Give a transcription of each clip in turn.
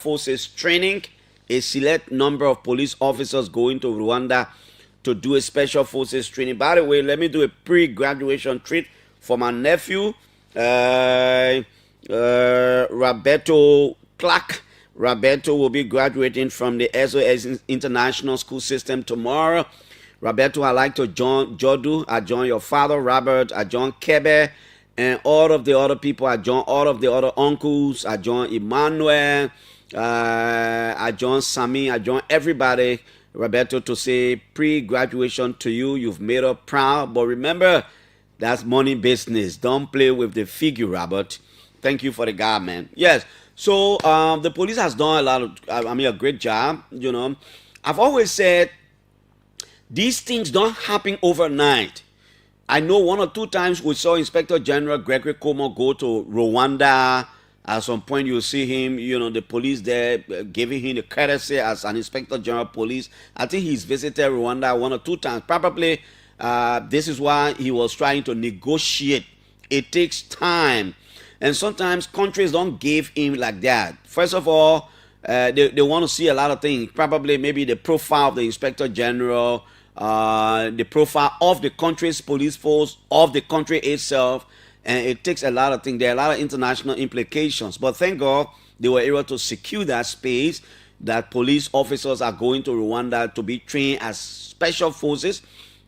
Forces training. A select number of police officers going to Rwanda to do a special forces training. By the way, let me do a pre-graduation treat for my nephew, Roberto Clark. Roberto will be graduating from the SOS International School System tomorrow. Roberto, I like to join Jodu. I join your father, Robert. I join Kebe and all of the other people. I join all of the other uncles. I join Emmanuel. I join Sami. I join everybody, Roberto, to say pre-graduation to you. You've made us proud. But remember, that's money business. Don't play with the figure, Robert. Thank you for the guy, man. Yes. So the police has done a great job. I've always said these things don't happen overnight. I know 1 or 2 times we saw Inspector General Gregory Como go to Rwanda. At some point, you'll see him, the police there giving him the courtesy as an Inspector General Police. I think he's visited Rwanda 1 or 2 times. Probably this is why he was trying to negotiate. It takes time. And sometimes countries don't give him like that. First of all, they want to see a lot of things. Probably maybe the profile of the Inspector General, the profile of the country's police force, of the country itself. And it takes a lot of things. There are a lot of international implications. But thank God they were able to secure that space, that police officers are going to Rwanda to be trained as special forces.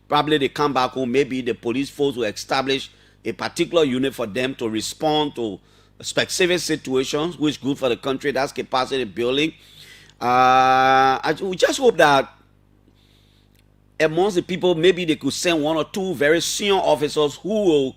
Probably they come back home. Maybe the police force will establish a particular unit for them to respond to specific situations, which is good for the country. That's capacity building. We just hope that amongst the people, maybe they could send 1 or 2 very senior officers who will,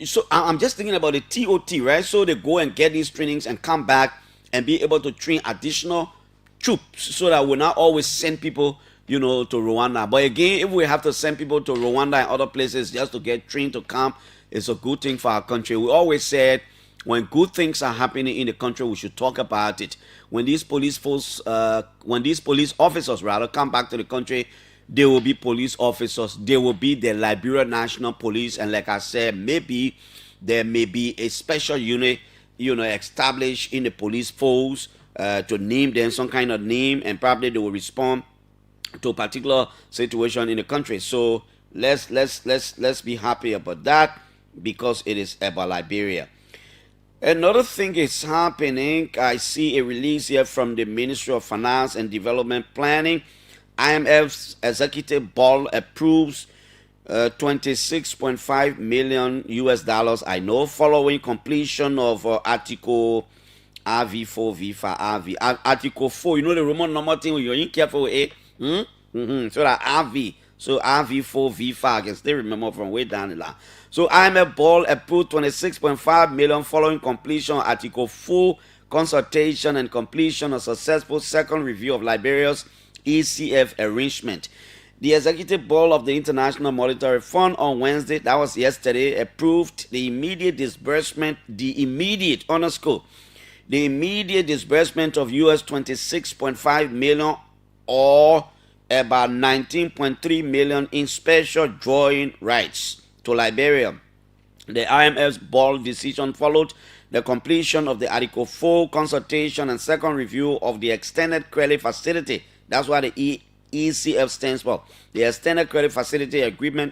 so I'm just thinking about the TOT, right? So they go and get these trainings and come back and be able to train additional troops so that we'll not always send people, to Rwanda. But again, if we have to send people to Rwanda and other places just to get trained to come, it's a good thing for our country. We always said when good things are happening in the country, we should talk about it. When these police officers rather come back to the country, they will be police officers. They will be the Liberia National Police. And like I said, maybe there may be a special unit, established in the police force to name them some kind of name, and probably they will respond to a particular situation in the country. So let's be happy about that because it is about Liberia. Another thing is happening. I see a release here from the Ministry of Finance and Development Planning. IMF's executive board approves 26.5 million US dollars. I know following completion of Article RV4 V5 RV Article 4. The Roman number thing. You're in careful, eh? So that RV. So RV4 V5. I can still remember from way down the line. So IMF board approved 26.5 million following completion of Article 4 consultation and completion of successful second review of Liberia's ECF arrangement. The executive board of the International Monetary Fund on Wednesday, that was yesterday, approved the immediate disbursement of US 26.5 million or about 19.3 million in special drawing rights to Liberia. The IMF's board decision followed the completion of the Article 4 consultation and second review of the Extended Credit Facility. That's what the ECF stands for. The Extended Credit Facility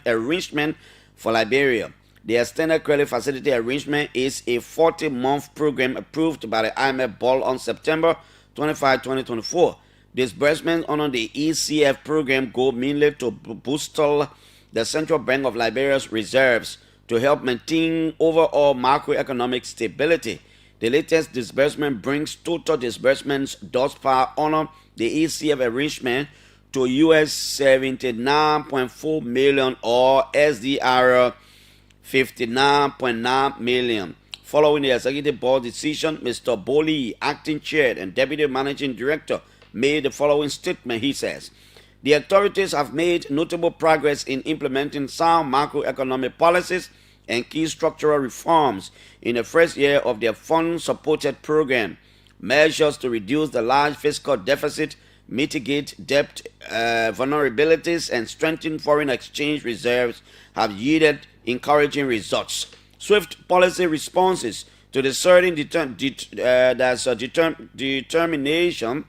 Arrangement for Liberia. The Extended Credit Facility Arrangement is a 40-month program approved by the IMF board on September 25, 2024. Disbursements under the ECF program go mainly to boost the Central Bank of Liberia's reserves to help maintain overall macroeconomic stability. The latest disbursement brings total disbursements thus far under the ECF arrangement to US 79.4 million or SDR 59.9 million. Following the executive board decision, Mr. Boli, acting chair and deputy managing director, made the following statement. He says, the authorities have made notable progress in implementing sound macroeconomic policies and key structural reforms in the first year of their fund-supported program. Measures to reduce the large fiscal deficit, mitigate debt vulnerabilities, and strengthen foreign exchange reserves have yielded encouraging results. Swift policy responses to the certain determination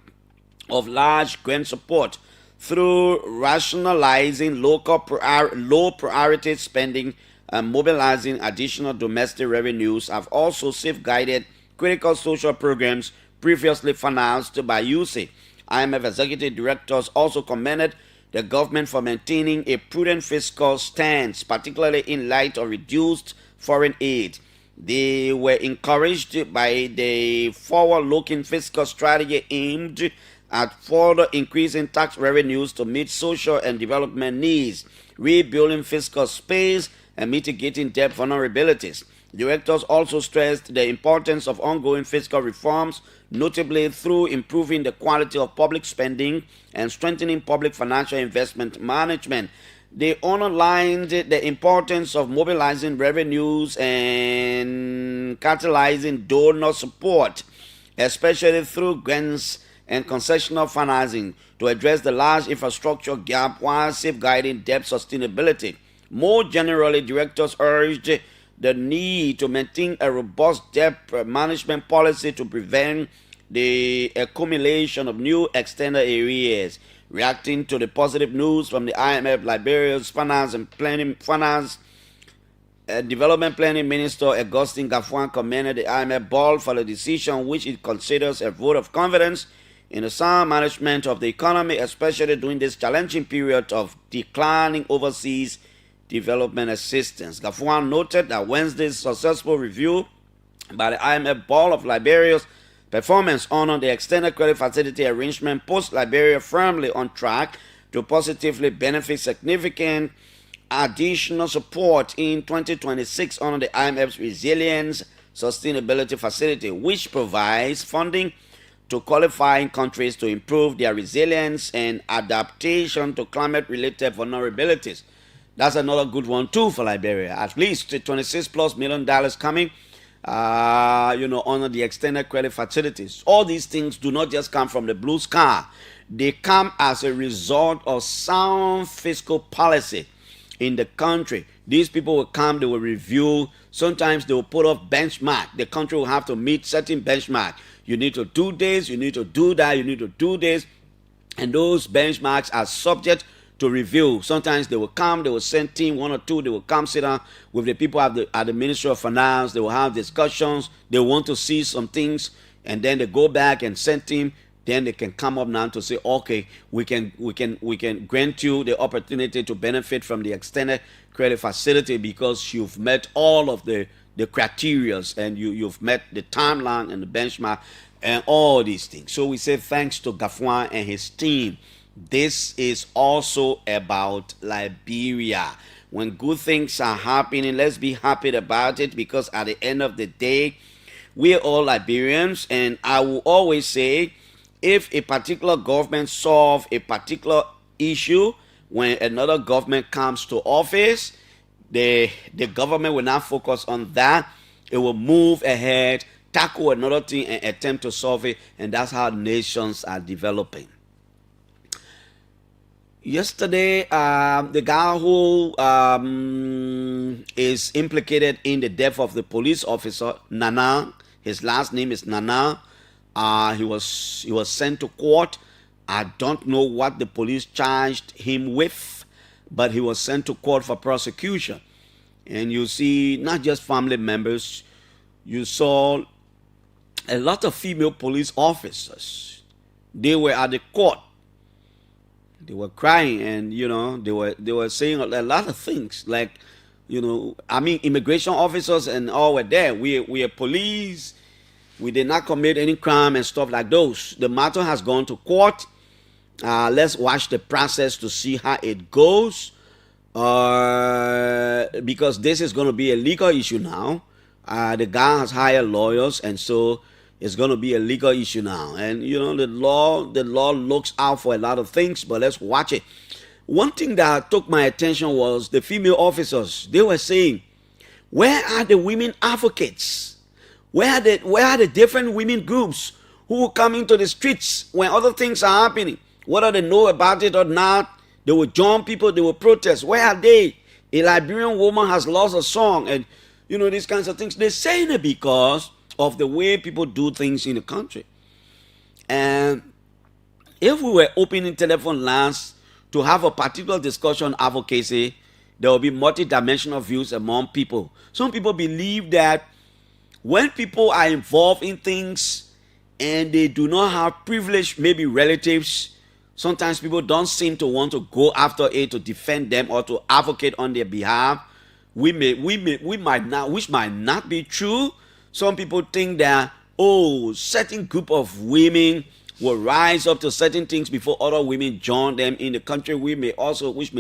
of large grant support through rationalizing low priority spending and mobilizing additional domestic revenues have also safeguarded critical social programs previously financed by UC. IMF executive directors also commended the government for maintaining a prudent fiscal stance, particularly in light of reduced foreign aid. They were encouraged by the forward-looking fiscal strategy aimed at further increasing tax revenues to meet social and development needs, rebuilding fiscal space, and mitigating debt vulnerabilities. Directors also stressed the importance of ongoing fiscal reforms, notably through improving the quality of public spending and strengthening public financial investment management. They underlined the importance of mobilizing revenues and catalyzing donor support, especially through grants and concessional financing, to address the large infrastructure gap while safeguarding debt sustainability. More generally, directors urged the need to maintain a robust debt management policy to prevent the accumulation of new external arrears. Reacting to the positive news from the IMF, Liberia's Development Planning Minister Augustine Gafuan commended the IMF board for the decision, which it considers a vote of confidence in the sound management of the economy, especially during this challenging period of declining overseas development assistance. Gafuan noted that Wednesday's successful review by the IMF board of Liberia's performance honored the extended credit facility arrangement, puts Liberia firmly on track to positively benefit significant additional support in 2026 under the IMF's Resilience Sustainability Facility, which provides funding to qualifying countries to improve their resilience and adaptation to climate-related vulnerabilities. That's another good one too for Liberia. At least $26+ million coming, under the extended credit facilities. All these things do not just come from the blue sky. They come as a result of sound fiscal policy in the country. These people will come, they will review. Sometimes they will put up benchmark. The country will have to meet certain benchmark. You need to do this, you need to do that, you need to do this. And those benchmarks are subject to review. Sometimes they will come, they will send team, one or two, they will come sit down with the people at the Ministry of Finance. They will have discussions. They want to see some things, and then they go back and send team. Then they can come up now to say, okay, we can grant you the opportunity to benefit from the extended credit facility because you've met all of the criteria and you've met the timeline and the benchmark and all these things. So we say thanks to Gafuan and his team. This is also about Liberia. When good things are happening, let's be happy about it, because at the end of the day, we are all Liberians. And I will always say, if a particular government solves a particular issue, when another government comes to office, the government will not focus on that. It will move ahead, tackle another thing, and attempt to solve it. And that's how nations are developing. Yesterday, the guy who is implicated in the death of the police officer, Nana, his last name is Nana, he was sent to court. I don't know what the police charged him with, but he was sent to court for prosecution. And you see, not just family members, you saw a lot of female police officers. They were at the court. They were crying, and they were saying a lot of things, like, immigration officers and all were there. We are police. We did not commit any crime and stuff like those. The matter has gone to court. Let's watch the process to see how it goes, because this is going to be a legal issue now. The guy has hired lawyers, and so it's going to be a legal issue now. And the law looks out for a lot of things, but let's watch it. One thing that took my attention was the female officers. They were saying, where are the women advocates? Where are the different women groups who will come into the streets when other things are happening? Whether they know about it or not, they will join people, they will protest. Where are they? A Liberian woman has lost a song, and these kinds of things. They're saying it because of the way people do things in the country. And if we were opening telephone lines to have a particular discussion advocacy, there will be multidimensional views among people. Some people believe that when people are involved in things and they do not have privileged, maybe relatives, sometimes people don't seem to want to go after it to defend them or to advocate on their behalf. We might not, which might not be true. Some people think that, oh, certain group of women will rise up to certain things before other women join them in the country. Which may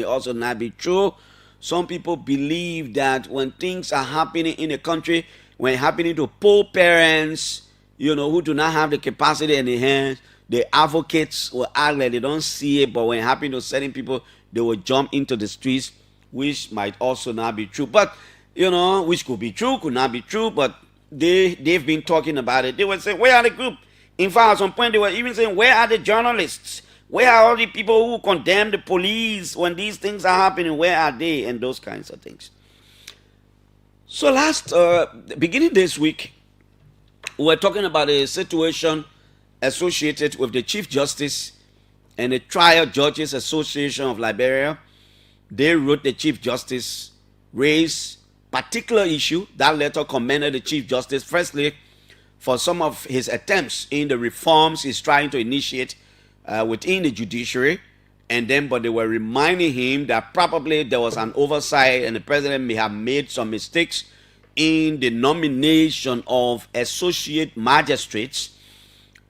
also not be true. Some people believe that when things are happening in the country, when happening to poor parents, who do not have the capacity in their hands, the advocates will act like they don't see it, but when it happens to certain people, they will jump into the streets, which might also not be true. But, which could be true, could not be true, but they've been talking about it. They would say, where are the group? In fact, at some point, they were even saying, where are the journalists? Where are all the people who condemn the police when these things are happening? Where are they? And those kinds of things. So beginning this week, we were talking about a situation associated with the Chief Justice and the Trial Judges Association of Liberia. They wrote the Chief Justice, raised particular issue. That letter commended the Chief Justice, firstly, for some of his attempts in the reforms he's trying to initiate within the judiciary. And then, but they were reminding him that probably there was an oversight and the president may have made some mistakes in the nomination of associate magistrates,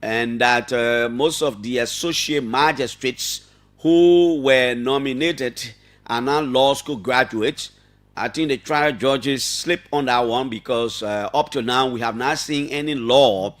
and that most of the associate magistrates who were nominated are now law school graduates. I think the trial judges slip on that one because up to now we have not seen any law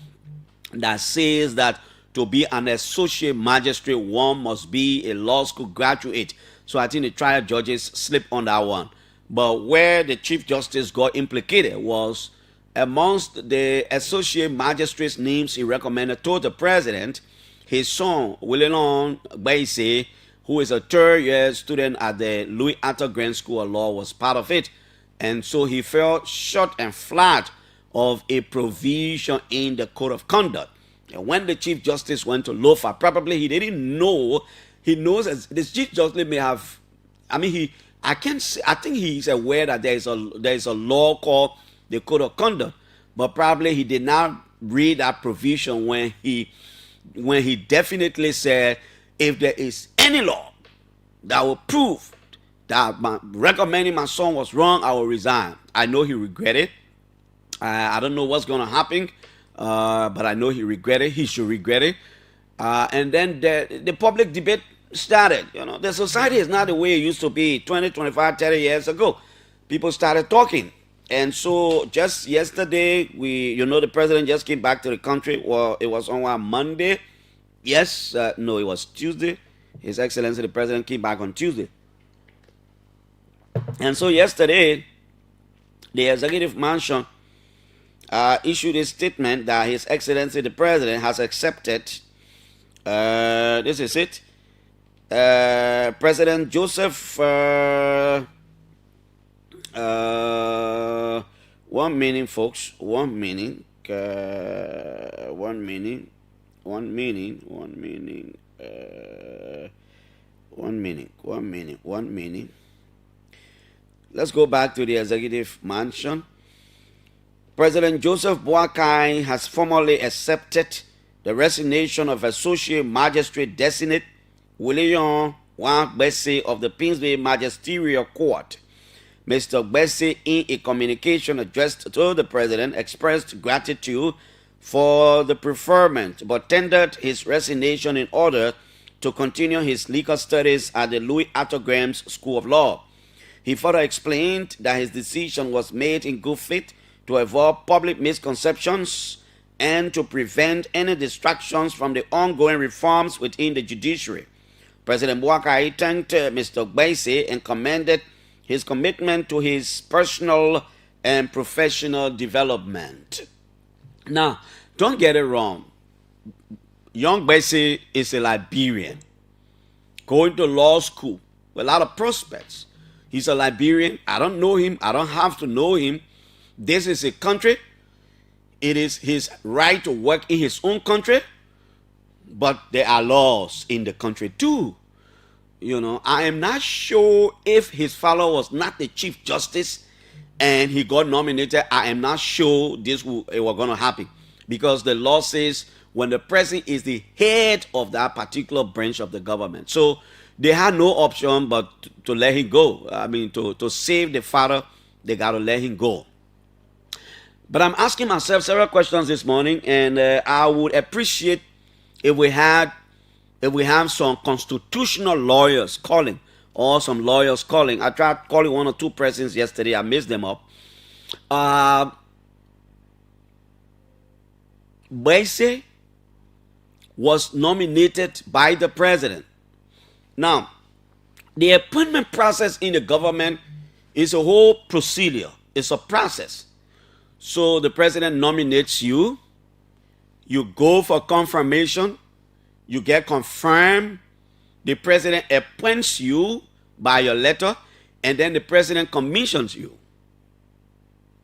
that says that to be an associate magistrate, one must be a law school graduate. So I think the trial judges slip on that one. But where the Chief Justice got implicated was amongst the associate magistrates' names he recommended to the president, his son, William Baise, who is a third-year student at the Louis Arthur Grant School of Law, was part of it. And so he fell short and flat of a provision in the Code of Conduct. And when the Chief Justice went to Lofa, probably he didn't know. He knows as the Chief Justice may have. I think he's aware that there is a law called the Code of Conduct, but probably he did not read that provision when he definitely said, if there is any law that will prove that recommending my son was wrong, I will resign. I know he regretted. I don't know what's going to happen. But I know he regretted. He should regret it. And then the public debate started. The society is not the way it used to be 20, 25, 30 years ago. People started talking. And so just yesterday, the president just came back to the country. Well, it was on Monday. Yes, no, it was Tuesday. His Excellency, the president, came back on Tuesday. And so yesterday, the executive mansion issued a statement that His Excellency the President has accepted. This is it. President Joseph. One meaning, folks. One meaning. One meaning. One meaning. One meaning. One meaning. One meaning. One meaning. Let's go back to the executive mansion. President Joseph Boakai has formally accepted the resignation of Associate Magistrate Designate William Gbese of the Pinsville Magisterial Court. Mr. Gbese, in a communication addressed to the President, expressed gratitude for the preferment, but tendered his resignation in order to continue his legal studies at the Louis Arthur Graham School of Law. He further explained that his decision was made in good faith to avoid public misconceptions and to prevent any distractions from the ongoing reforms within the judiciary. President Boakai thanked Mr. Gbese and commended his commitment to his personal and professional development. Now, don't get it wrong. Young Gbese is a Liberian going to law school with a lot of prospects. He's a Liberian. I don't know him. I don't have to know him. This is a country. It is his right to work in his own country, but there are laws in the country too. I am not sure if his father was not the Chief Justice and he got nominated. I am not sure it was going to happen, because the law says when the president is the head of that particular branch of the government. So they had no option but to let him go. I mean, to save the father, they got to let him go. But I'm asking myself several questions this morning, and I would appreciate if we have some constitutional lawyers calling, or some lawyers calling. I tried calling one or two persons yesterday. I missed them up. Piso was nominated by the president. Now, the appointment process in the government is a whole procedure. It's a process. So the president nominates you. You go for confirmation. You get confirmed. The president appoints you by your letter, and then the president commissions you.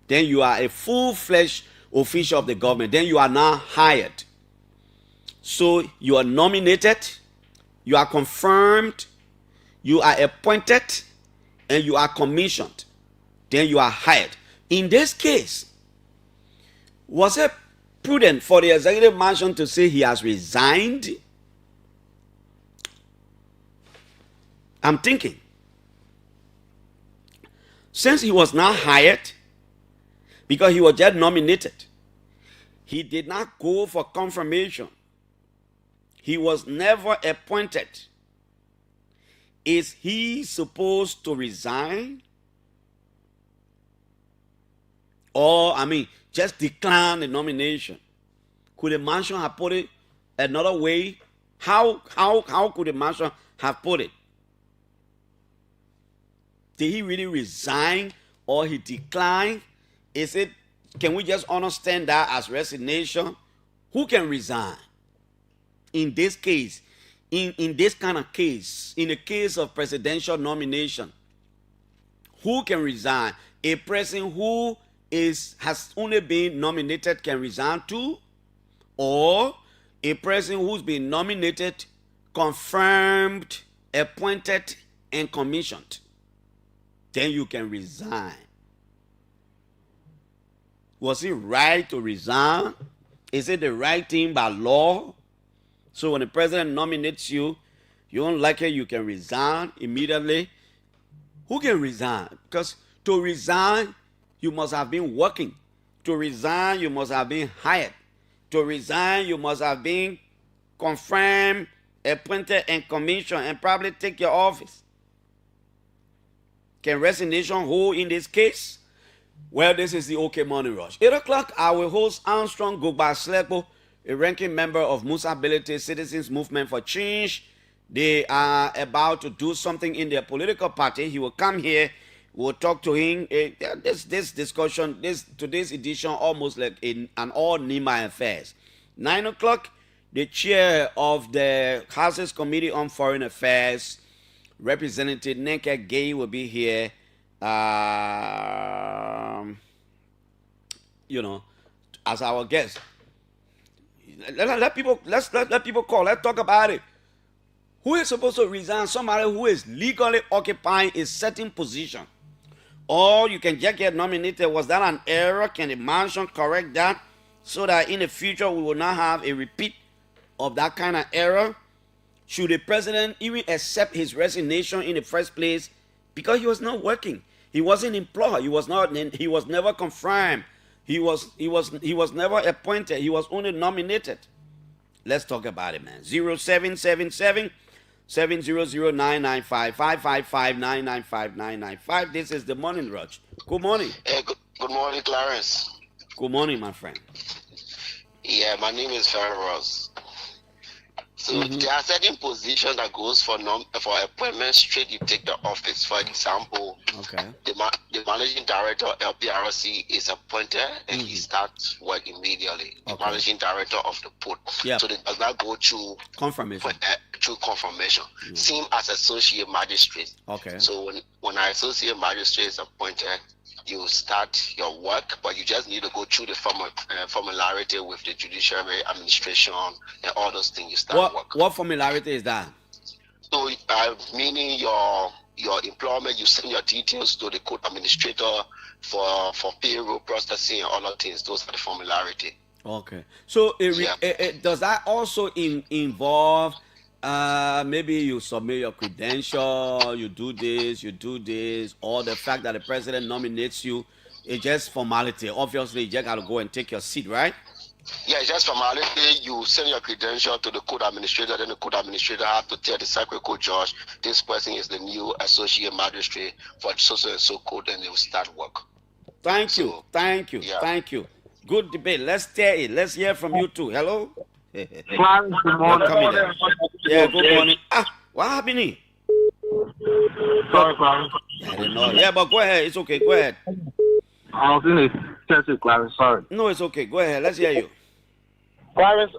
Then you are a full-fledged official of the government. Then you are now hired. So you are nominated, you are confirmed, you are appointed, and you are commissioned. Then you are hired. In this case, was it prudent for the executive mansion to say he has resigned? I'm thinking, since he was not hired, because he was just nominated, he did not go for confirmation. He was never appointed. Is he supposed to resign? Or, just decline the nomination? Could the mansion have put it another way? How could the mansion have put it? Did he really resign, or he declined? Can we just understand that as resignation? Who can resign? In this case, in this kind of case, in the case of presidential nomination, who can resign? A person who has only been nominated can resign too? Or a person who's been nominated, confirmed, appointed, and commissioned? Then you can resign. Was it right to resign? Is it the right thing by law? So when the president nominates you, you don't like it, you can resign immediately. Who can resign? Because to resign, you must have been working. To resign, you must have been hired. To resign, you must have been confirmed, appointed, and commissioned, and probably take your office. Can resignation hold in this case? Well, this is the OK Morning Rush. 8 o'clock, I will host Armstrong Gugba-Slekpo, a ranking member of Musability Citizens Movement for Change. They are about to do something in their political party. He will come here. We'll talk to him. This discussion, today's edition, almost like an all Nima affairs. 9 o'clock, the chair of the House's Committee on Foreign Affairs, Representative Nenke Gay, will be here. As our guest. Let people call. Let's talk about it. Who is supposed to resign? Somebody who is legally occupying a certain position. Or you can just get nominated. Was that an error? Can the mansion correct that so that in the future we will not have a repeat of that kind of error? Should the president even accept his resignation in the first place because he was not working? He wasn't employed. He was never confirmed. He was never appointed. He was only nominated. Let's talk about it, man. 0777 700-995 555-995-995. This is the Morning Rush. Good morning. Hey, good morning, Clarence. Good morning, my friend. Yeah, my name is Clarence. So there are certain positions that goes for appointment straight. You take the office. For example, the managing director LPRC is appointed and he starts work immediatay. The managing director of the port. Yep. So it does not go through confirmation. Same as associate magistrate. Okay. So when our associate magistrate is appointed, you start your work, but you just need to go through the formality with the judiciary administration and all those things. You start work. What formality is that? So, meaning your employment, you send your details to the court administrator for payroll processing and all of things. Those are the formality. Okay. So does that also involve maybe you submit your credential, you do this, or the fact that the president nominates you? It's just formality. Obviously, you just got to go and take your seat, right? Yeah, it's just formality. You send your credential to the court administrator, then the court administrator have to tell the circuit court judge this person is the new associate magistrate for so and so court, and they will start work. Thank you. Good debate. Let's hear it. Let's hear from you too. Hello. Clarence, good morning. Yeah, good morning. What happened? Sorry, Clarence. I didn't know. Yeah, but go ahead. It's okay. Go ahead. I was in a session, Clarence. Sorry. No, it's okay. Go ahead. Let's hear you. Clarence,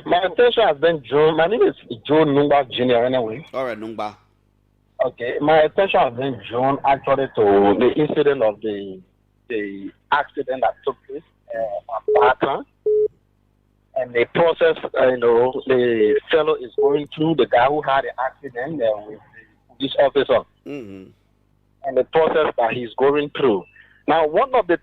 my attention has been Joe. My name is Joe Nungba Jr. Anyway. All right, Nungba. Okay, my attention has been drawn actually to the incident of the accident that took place on Barton. And the process, the fellow is going through, the guy who had the accident with this officer. Mm-hmm. And the process that he's going through. Now, one of the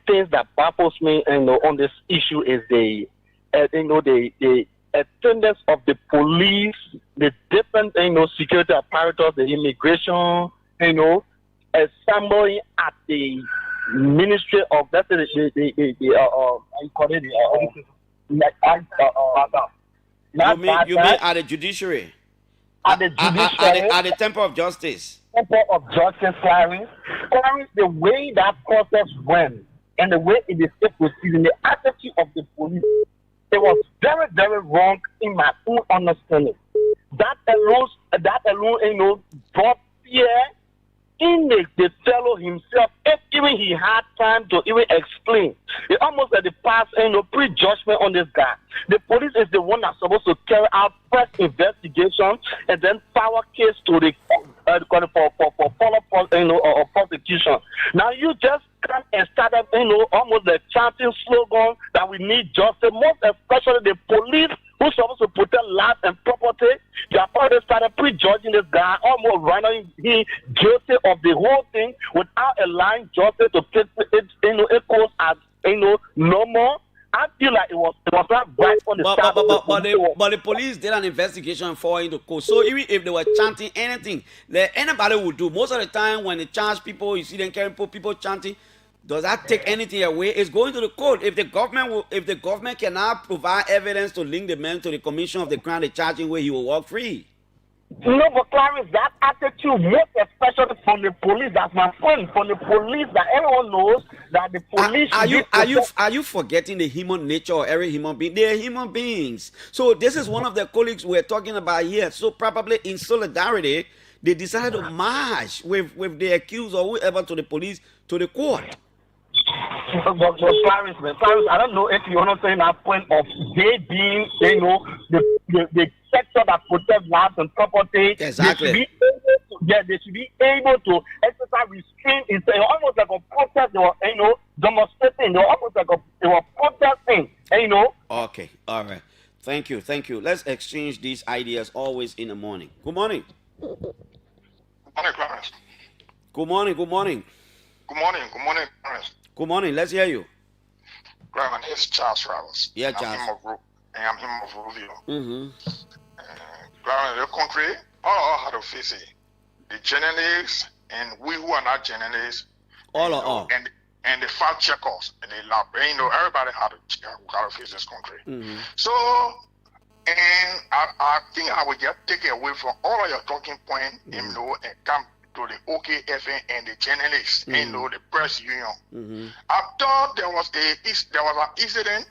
things that baffles me on this issue is the attendance of the police, the different security apparatus, the immigration, assembling at the Ministry of you mean at the judiciary? At the judiciary, at the Temple of Justice. Temple of Justice, Clarence, the way that process went and the way it is proceeding, the attitude of the police, it was very, very wrong in my own understanding. That alone, brought fear in the fellow himself, if even he had time to even explain. It almost like the past, prejudgment on this guy. The police is the one that's supposed to carry out first investigation and then power case to the for follow-up or prosecution. Now you just come and start up, almost like chanting slogan that we need justice, most especially the police who's supposed to protect life and property. They have already started prejudging this guy, almost rendering him guilty of the whole thing without allowing justice to take it goes as normal. I feel like it was not right on the start. But the police did an investigation for into court. So even if they were chanting anything that anybody would do, most of the time when they charge people, you see them carrying people chanting. Does that take anything away? It's going to the court. If the government cannot provide evidence to link the man to the commission of the crime, they charge him where he will walk free. No, but Clarence, that attitude, most especially from the police, that's my point, from the police, that everyone knows that the police... Are you forgetting the human nature of every human being? They are human beings. So this is one of the colleagues we're talking about here. So probably in solidarity, they decided to march with the accused or whoever to the police, to the court. But Clarence, I don't know if you understand that point of they being, the sector that protects lives and property. Exactly. They should be able to exercise restraint. It's almost like a protest. They were, demonstrating. They were almost like they were protesting. Okay. All right. Thank you. Let's exchange these ideas always in the morning. Good morning. Good morning, Clarence. Good morning. Good morning, Clarence. Good morning. Let's hear you. My name is Charles Travers. Yeah, Charles. I'm him of Rubio. Mm-hmm. Clarence, the country, all how to face it. The journalists and we who are not journalists. And the fact checkers and the lab. Everybody had to face this country. Mm-hmm. So, and I think I will get taken away from all of your talking points, and come to the OKFN and the journalists, the press union. Mm-hmm. I thought there was an incident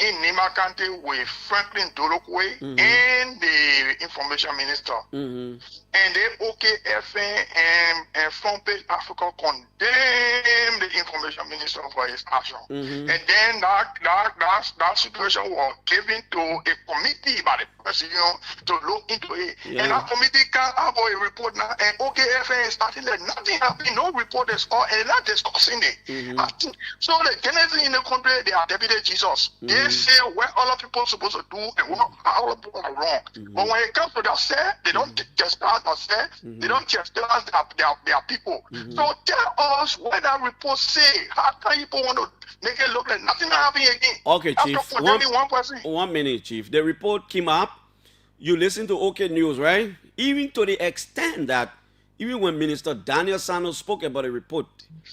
in Nima County with Franklin Dolokwe and the information minister. And the OKFN and Front Page Africa condemned the information minister for his action. And then that situation was given to a committee by the president to look into it. And that committee can't have a report now. And OKFN is starting that nothing happened, no report is all, and not discussing it. So the Genesis in the country, they are deputy Jesus. They say what other people are supposed to do and what other people are wrong. But when it comes to that say, they don't chastise us, they don't chastise their people. So tell us what that report say. How can people want to make it look like nothing happened again? Okay, Chief. One person. 1 minute, Chief. The report came up. You listen to OK News, right? Even to the extent that even when Minister Daniel Sano spoke about the report,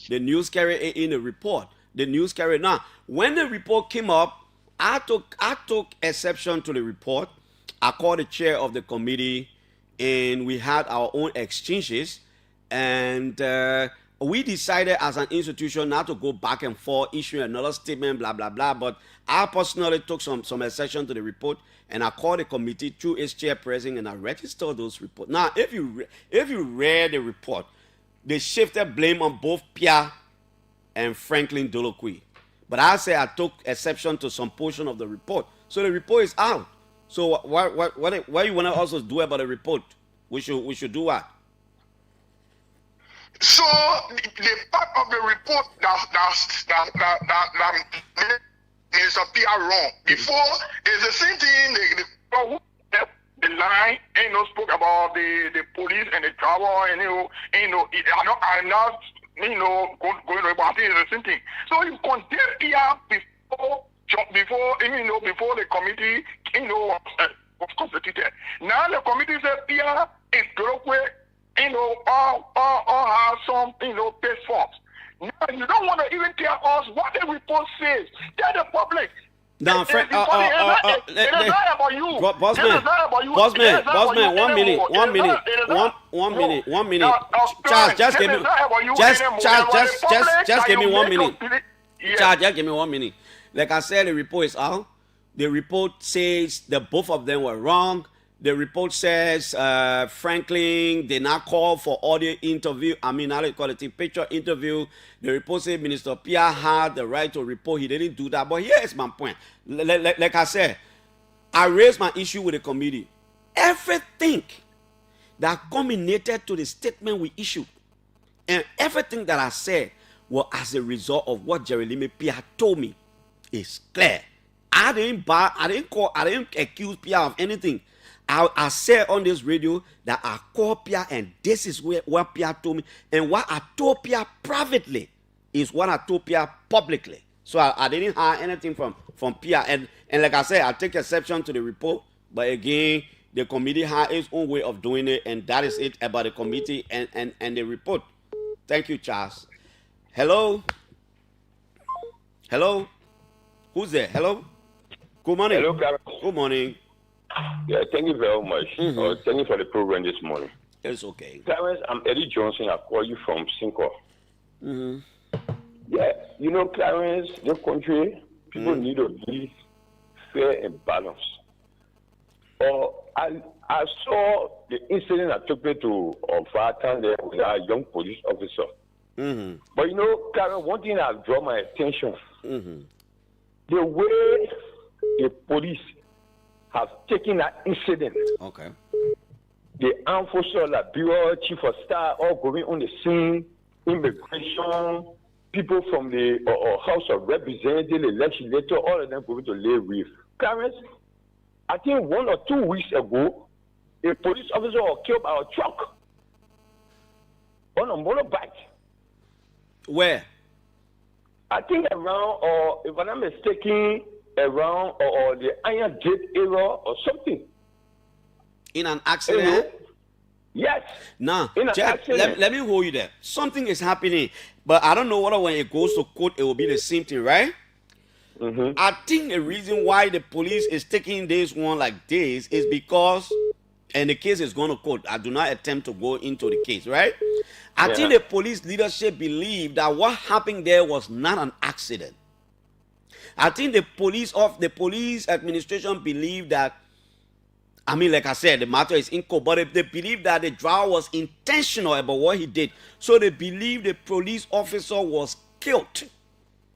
the news carried it in the report. The news carried now. When the report came up, I took exception to the report. I called the chair of the committee, and we had our own exchanges, and we decided as an institution not to go back and forth, issue another statement, blah, blah, blah. But I personally took some exception to the report, and I called the committee through its chairperson, and I registered those reports. Now, if you read the report, they shifted blame on both Pierre and Franklin Dolokwe. But I say I took exception to some portion of the report. So the report is out. So what you want to also do about the report? We should do what? So the part of the report that Minister Pierre wrong. Before it's the same thing. The line ain't no spoke about the police and the travel and I'm not going to about it. It's the same thing. So you condemn Pierre before the committee was constituted. Now the committee said Pierre is Dolokwe, all have some page forms. Now you don't want to even tell us what the report says. Tell the public. Now, it is not about you. Bossman, 1 minute. Charles, just give me 1 minute. Charles, just give me 1 minute. Like I said, the report is out. The report says that both of them were wrong. The report says Franklin did not call for audio interview. I mean, I call it a picture interview. The report says Minister Pierre had the right to report. He didn't do that. But here's my point. Like I said, I raised my issue with the committee. Everything that culminated to the statement we issued, and everything that I said was as a result of what Jeremy Pierre told me. Is clear. I didn't accuse Pierre of anything. I said on this radio that I called Pierre, and this is what Pierre told me. And what I told Pierre privately is what I told Pierre publicly. So I didn't hide anything from Pierre. And like I said, I take exception to the report. But again, the committee had its own way of doing it. And that is it about the committee and the report. Thank you, Charles. Hello? Who's there? Hello? Good morning. Hello, Clarence. Good morning. Yeah, thank you very much. Thank you for the program this morning. It's okay. Clarence, I'm Eddie Johnson. I call you from Cinco. Yeah, Clarence, this country, people need to be fair and balanced. I saw the incident that took place to Fatan there with our young police officer. But Clarence, one thing that draw my attention, the way the police have taken that incident. Okay. The armed forces, like Bureau, Chief of Staff, all going on the scene, immigration, people from the House of Representatives, the legislature, all of them going to lay with. Clarence, I think 1 or 2 weeks ago, a police officer was killed by a truck on a motorbike. Where? I think around, or if I'm not mistaken, around or the Iron Gate area or something. In an accident? Yes. Now, Jack, let me hold you there. Something is happening, but I don't know whether when it goes to court, it will be the same thing, right? I think the reason why the police is taking this one like this is because, and the case is going to court. I do not attempt to go into the case, right? I think the police leadership believe that what happened there was not an accident. I think the police administration believe that, I mean, like I said, the matter is in court, but if they believe that the driver was intentional about what he did, so they believe the police officer was killed.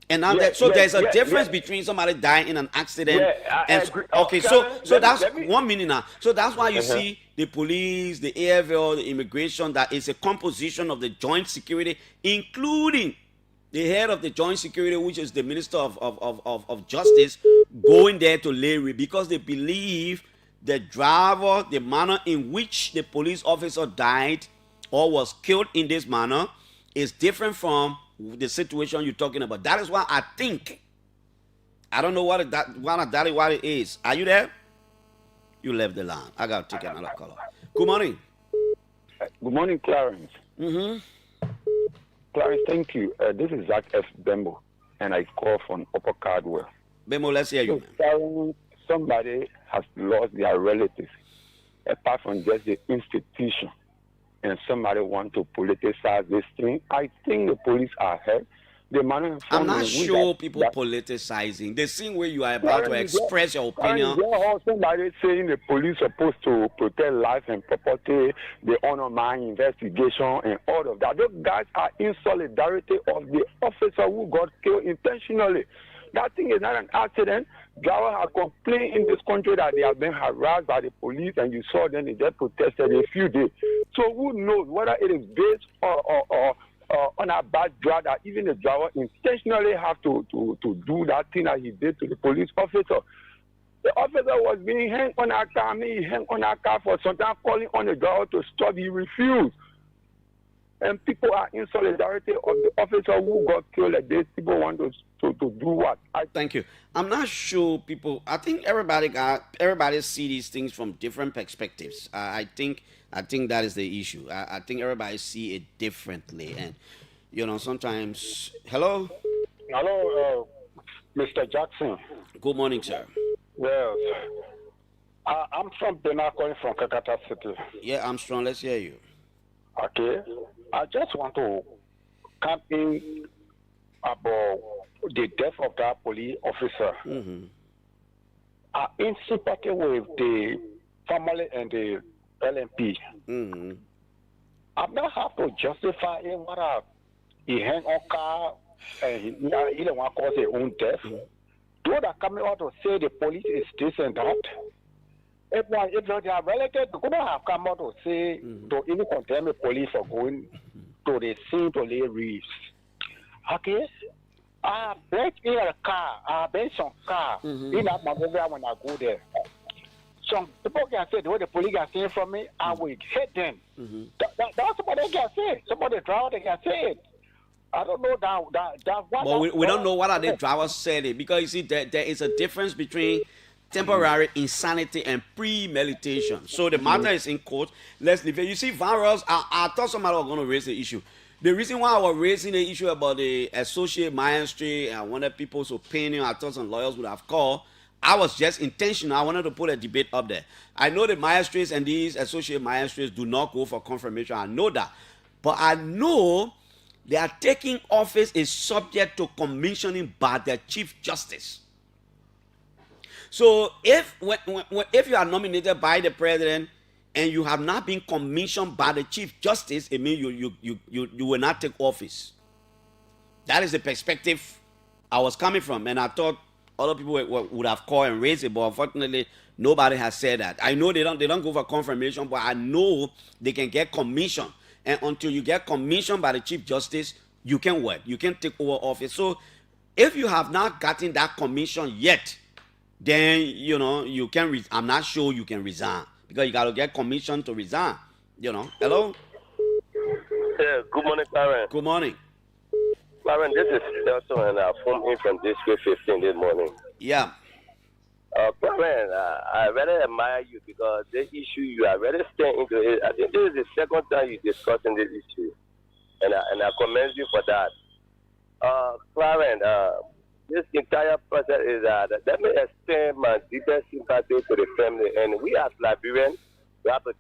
And now there's a difference between somebody dying in an accident. Yeah, I agree. Okay, Clarence, so that's let me, 1 minute now. So that's why you see the police, the AFL, the immigration, that is a composition of the joint security, including the head of the joint security, which is the Minister of Justice, going there to lay, because they believe the driver, the manner in which the police officer died or was killed in this manner is different from the situation you're talking about. That is why I think, I don't know what it is. Are you there? You left the line. I got to take another caller. Good morning. Good morning, Clarence. Clarence, thank you. This is Zach F. Bembo, and I call from Upper Cardwell. Bembo, let's hear you. So, somebody has lost their relatives, apart from just the institution, and somebody want to politicize this thing. I think the police are ahead. I'm not sure people politicizing. The same way you are about to express your opinion. Somebody saying the police are supposed to protect life and property, the honor mine investigation and all of that. Those guys are in solidarity of the officer who got killed intentionally. That thing is not an accident. Drivers have complained in this country that they have been harassed by the police, and you saw them, they just protested a few days. So who knows whether it is based or on a bad driver, that even the driver intentionally have to do that thing that he did to the police officer. The officer was being hanged on a car. He hung on a car for some time, calling on the driver to stop. He refused. And people are in solidarity of the officer who got killed like this. People want to do what? Thank you. I'm not sure people. I think everybody see these things from different perspectives. I think that is the issue. I think everybody see it differently, and sometimes. Hello, Mr. Jackson. Good morning, sir. Well, I'm from Bena, calling from Kakata City. Yeah, I'm strong. Let's hear you. Okay, I just want to come in about the death of that police officer. Mm-hmm. I'm in sympathy with the family and the LMP. Mm-hmm. I'm not have to justify him what he hang on car and he don't want to cause his own death. Mm-hmm. Those that coming out to say the police is this and that. If they are related, they could not have come out to say to even condemn the police for going to the scene to lay reefs. Okay? I break in a car, I been some car in that Magoga when I go there. Some people can say the way the police are saying from me, I will hit them. That's what they can say. Somebody drive, they can say it. I don't know that But we don't know what are the drivers saying, because you see there is a difference between temporary insanity and premeditation. So the matter is in court. Let's leave it. You see, virus. I thought somebody was going to raise the issue. The reason why I was raising the issue about the associate magistrate, I wanted people's opinion. I thought some lawyers would have called. I was just intentional. I wanted to put a debate up there. I know the magistrates and these associate magistrates do not go for confirmation. I know that. But I know their taking office is subject to commissioning by the Chief Justice. So if you are nominated by the president and you have not been commissioned by the Chief Justice, it means you will not take office. That is the perspective I was coming from, and I thought other people would have called and raised it, but unfortunately nobody has said that. I know they don't go for confirmation, but I know they can get commission, and until you get commissioned by the Chief Justice, you can work. You can take over office. So if you have not gotten that commission yet, then you can. I'm not sure you can resign, because you got to get commission to resign. Hello. Yeah. Good morning, Clarence. Good morning. Clarence, this is Nelson, and I'm from District 15 this morning. Yeah. Clarence, I really admire you, because this issue you are really staying into it. I think this is the second time you're discussing this issue, and I commend you for that. Clarence, this entire process is let me extend my deepest sympathy to the family, and we as Liberians, we have to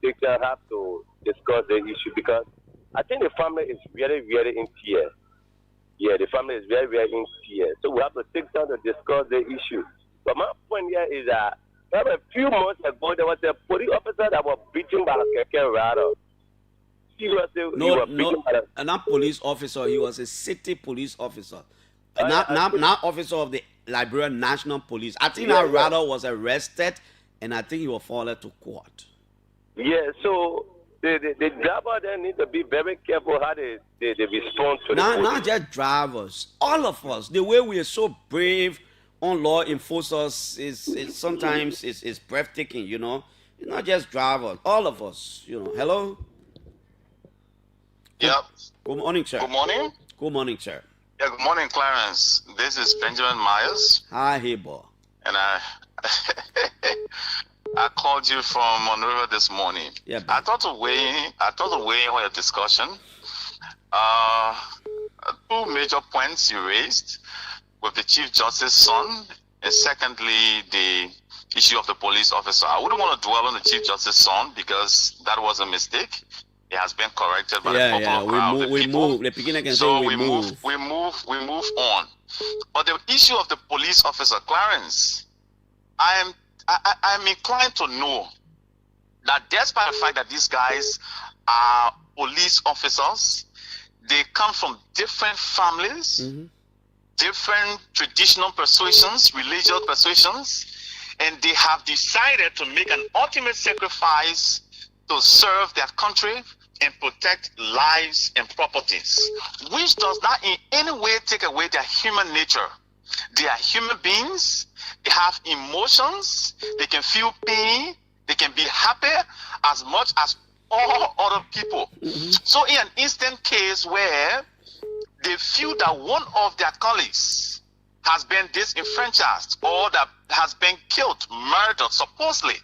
discuss the issue, because I think the family is very, very in tears. Yeah, the family is very, very in fear. So we have to take time to discuss the issue. But my point here is that a few months ago, there was a police officer that was beaten by a keke rider. Not police officer. He was a city police officer. Not officer of the Liberian National Police. I think that rider was arrested, and I think he was forwarded to court. Yeah, so the driver then need to be very careful how they respond to not just drivers, all of us. The way we are so brave on law enforcers is sometimes is breathtaking. You know, it's not just drivers, all of us. You know, hello. Yep. Good morning, sir. Good morning. Good morning, sir. Yeah, good morning, Clarence. This is Benjamin Myers. Hi, Hebo. And I called you from Monrovia this morning. Yeah. I thought to weigh in on your discussion. Two major points you raised with the Chief Justice's son, and secondly, the issue of the police officer. I wouldn't want to dwell on the Chief Justice's son because that was a mistake. It has been corrected by the popular crowd. We move. The beginner can say we move. We move on. But the issue of the police officer, Clarence, I'm inclined to know that despite the fact that these guys are police officers, they come from different families, different traditional persuasions, religious persuasions, and they have decided to make an ultimate sacrifice to serve their country and protect lives and properties, which does not in any way take away their human nature. They are human beings. They have emotions. They can feel pain. They can be happy as much as all other people. So in an instant case where they feel that one of their colleagues has been disenfranchised or that has been killed, murdered, supposedly,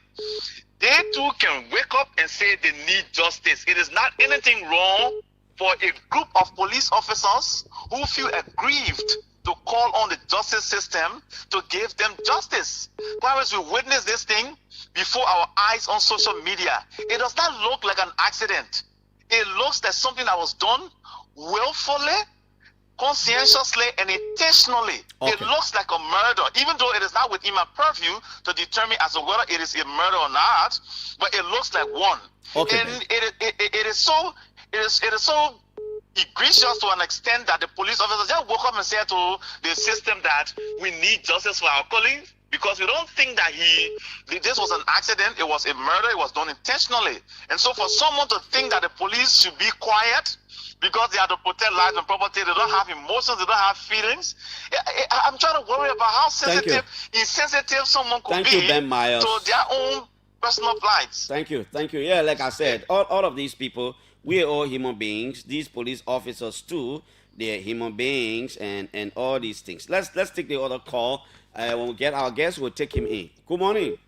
they too can wake up and say they need justice. It is not anything wrong for a group of police officers who feel aggrieved to call on the justice system to give them justice. Whereas we witness this thing before our eyes on social media, it does not look like an accident. It looks like something that was done willfully, conscientiously, and intentionally. It looks like a murder, even though it is not within my purview to determine as to whether it is a murder or not, but it looks like one. And it is so egregious to an extent that the police officers just woke up and said to the system that we need justice for our colleague, because we don't think that this was an accident, it was a murder, it was done intentionally. And so for someone to think that the police should be quiet because they have to protect lives and property, they don't have emotions, they don't have feelings. I'm trying to worry about how insensitive someone could be to their own personal plights. Thank you. Yeah, like I said, all of these people, we are all human beings. These police officers too, they're human beings, and all these things. Let's take the other call. When we get our guest, we'll take him in. Good morning.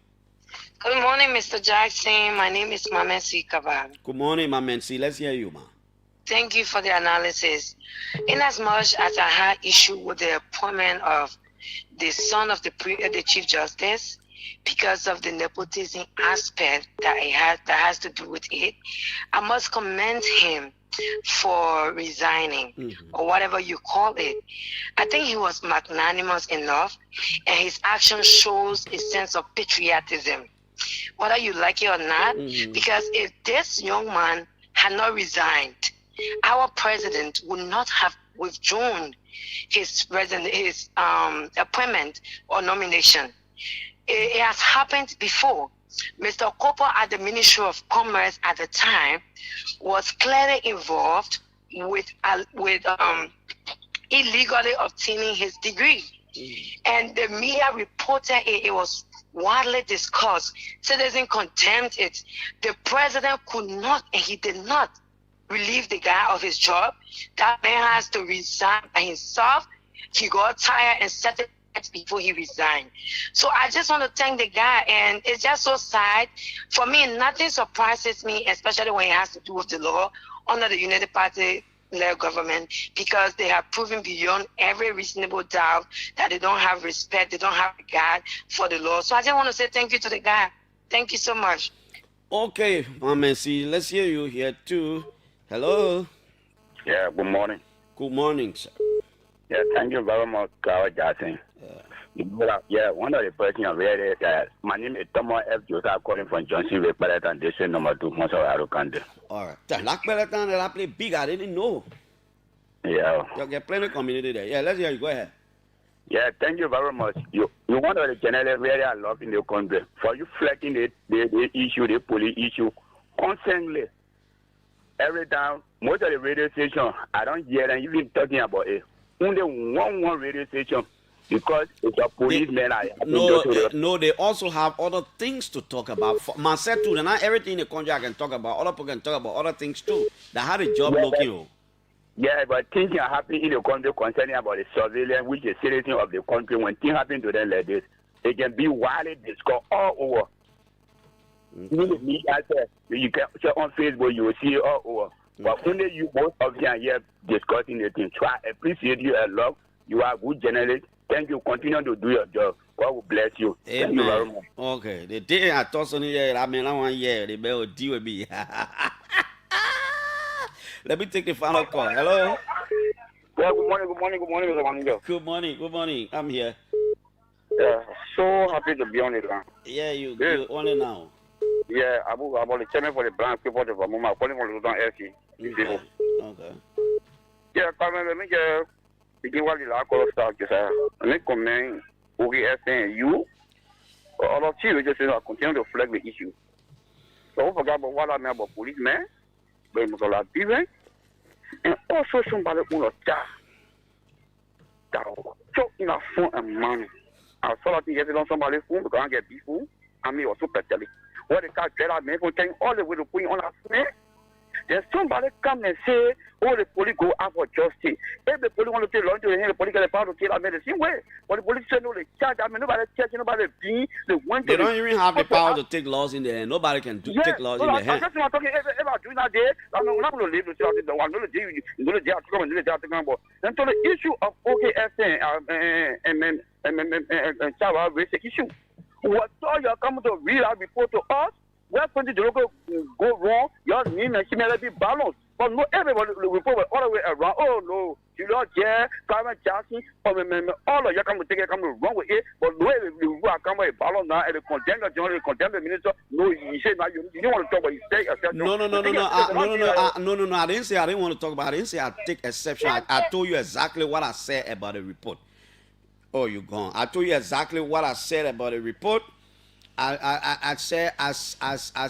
Good morning, Mr. Jackson. My name is Mamensi Kabal. Good morning, Mamensi. Let's hear you, ma. Thank you for the analysis. In as much as I had issue with the appointment of the son of the Chief Justice, because of the nepotism aspect that has to do with it, I must commend him for resigning or whatever you call it. I think he was magnanimous enough, and his action shows a sense of patriotism, whether you like it or not, because if this young man had not resigned, our president would not have withdrawn his appointment or nomination. It has happened before. Mr. Cooper at the Ministry of Commerce at the time was clearly involved with illegally obtaining his degree. And the media reported it was widely discussed. Citizens condemned it. The president could not, and he did not, relieve the guy of his job. That man has to resign by himself. He got tired and set it before he resigned. So I just want to thank the guy, and it's just so sad. For me, nothing surprises me, especially when it has to do with the law under the United Party led government, because they have proven beyond every reasonable doubt that they don't have respect, they don't have regard for the law. So I just want to say thank you to the guy. Thank you so much. Okay, Mamensi, let's hear you here too. Hello. Yeah, good morning. Good morning, sir. Yeah, thank you very much, Carl Jackson. Yeah, one of the persons I read it. My name is Thomas F. Joseph, calling from Johnson Way, Peloton, District number 2, Monsaw County. All right. Like Peloton, I play big. I didn't know. Yeah. You get plenty of community there. Yeah, let's hear you. Go ahead. Yeah, thank you very much. You one of the general really I love in the country. For you flagging the issue, the police issue, constantly. Every time, most of the radio station, I don't hear them even talking about it. Only one radio station. Because it's a policeman. No, they also have other things to talk about. For myself too, not everything in the country I can talk about. Other people can talk about other things too. That had a job looking. Yeah, but things are happening in the country concerning about the surveillance, which is citizen of the country. When things happen to them like this, it can be widely discussed all over. You can check on Facebook, you will see it all over. But only you, most of you are here discussing the thing. So I appreciate you a lot. You are a good journalist. Thank you. Continue to do your job. God will bless you. Amen. Thank you very much. Okay. The day I thought something here, I mean, I want yeah, they better deal with me. Let me take the final call. Hello. Yeah, good morning, Mr. Manager. Good morning. I'm here. Yeah, so happy to be on the line. Yeah, you're on it now. Yeah, I'm the chairman for the branch people of Mama, calling for the LC. Okay. Yeah, let me just begin what the lack of stock is. Let me comment. OKSN, you, all of you just continue to flag the issue. So, I forgot about what I mean about policemen, but it was a lot of people, and also somebody who was that choke in a phone and money. I saw that yesterday on somebody's phone because I get beef food, and me also petally. What the car dread I made for telling all the way to put on a phone. Then somebody come and say, oh, the police go out for justice. If the police want to take law into the hand, the police get the power to kill them the same way. But the police say no, they charge. I mean, nobody charge, nobody being. They don't even have the power to take laws in their hand. Nobody can take laws in their hand. That's what I'm talking. If I do that day, I'm not going to leave the city. I'm going to jail. I'm going to jail. I'm going to jail. Then to the issue of OKSN and Chava raise the issue. What all you come to read out report to us? Where something to go wrong, your name and she may be balanced. But not everybody will report all the way around. Oh no, you don't care, Clarence Jackson, all of you come to take it, come wrong with it. But the way you come with a balance now and the condemn the general, condemn the minister, no, you say now you don't want to talk about his state. No. I didn't say I didn't want to talk about it. I didn't say I take exception. I told you exactly what I said about the report. Oh, you're gone. I told you exactly what I said about the report. I said as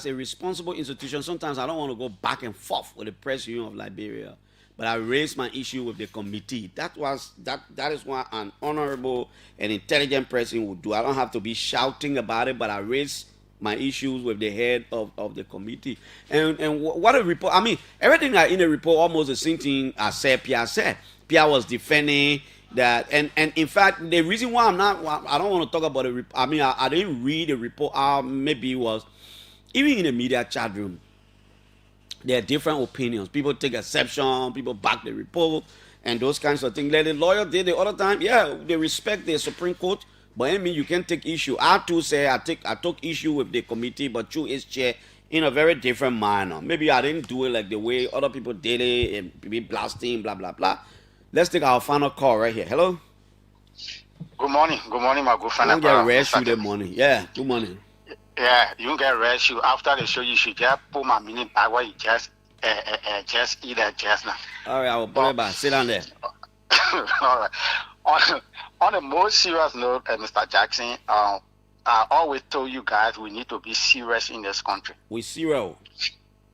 a responsible institution, sometimes I don't want to go back and forth with the Press Union of Liberia, but I raised my issue with the committee. That is what an honorable and intelligent person would do. I don't have to be shouting about it, but I raised my issues with the head of the committee. And what a report. I mean, everything in the report, almost the same thing I said, Pierre said. Pierre was defending that, and in fact, the reason why I don't want to talk about the report. I mean, I didn't read the report. Maybe it was even in the media chat room. There are different opinions. People take exception. People back the report and those kinds of things. Like the lawyer did the other time. Yeah, they respect the Supreme Court, but I mean, you can take issue. I too say I took issue with the committee, but through its chair in a very different manner. Maybe I didn't do it like the way other people did it and be blasting, blah blah blah. Let's take our final call right here. Hello. Good morning, my good friend. You get rest you the morning. Yeah, good morning. Yeah, you get rest you after the show. You should just put my minute back where you just eat that just now. All right, I will put it back. Sit down there. All right. On a more serious note, Mr. Jackson, I always told you guys we need to be serious in this country. We serious.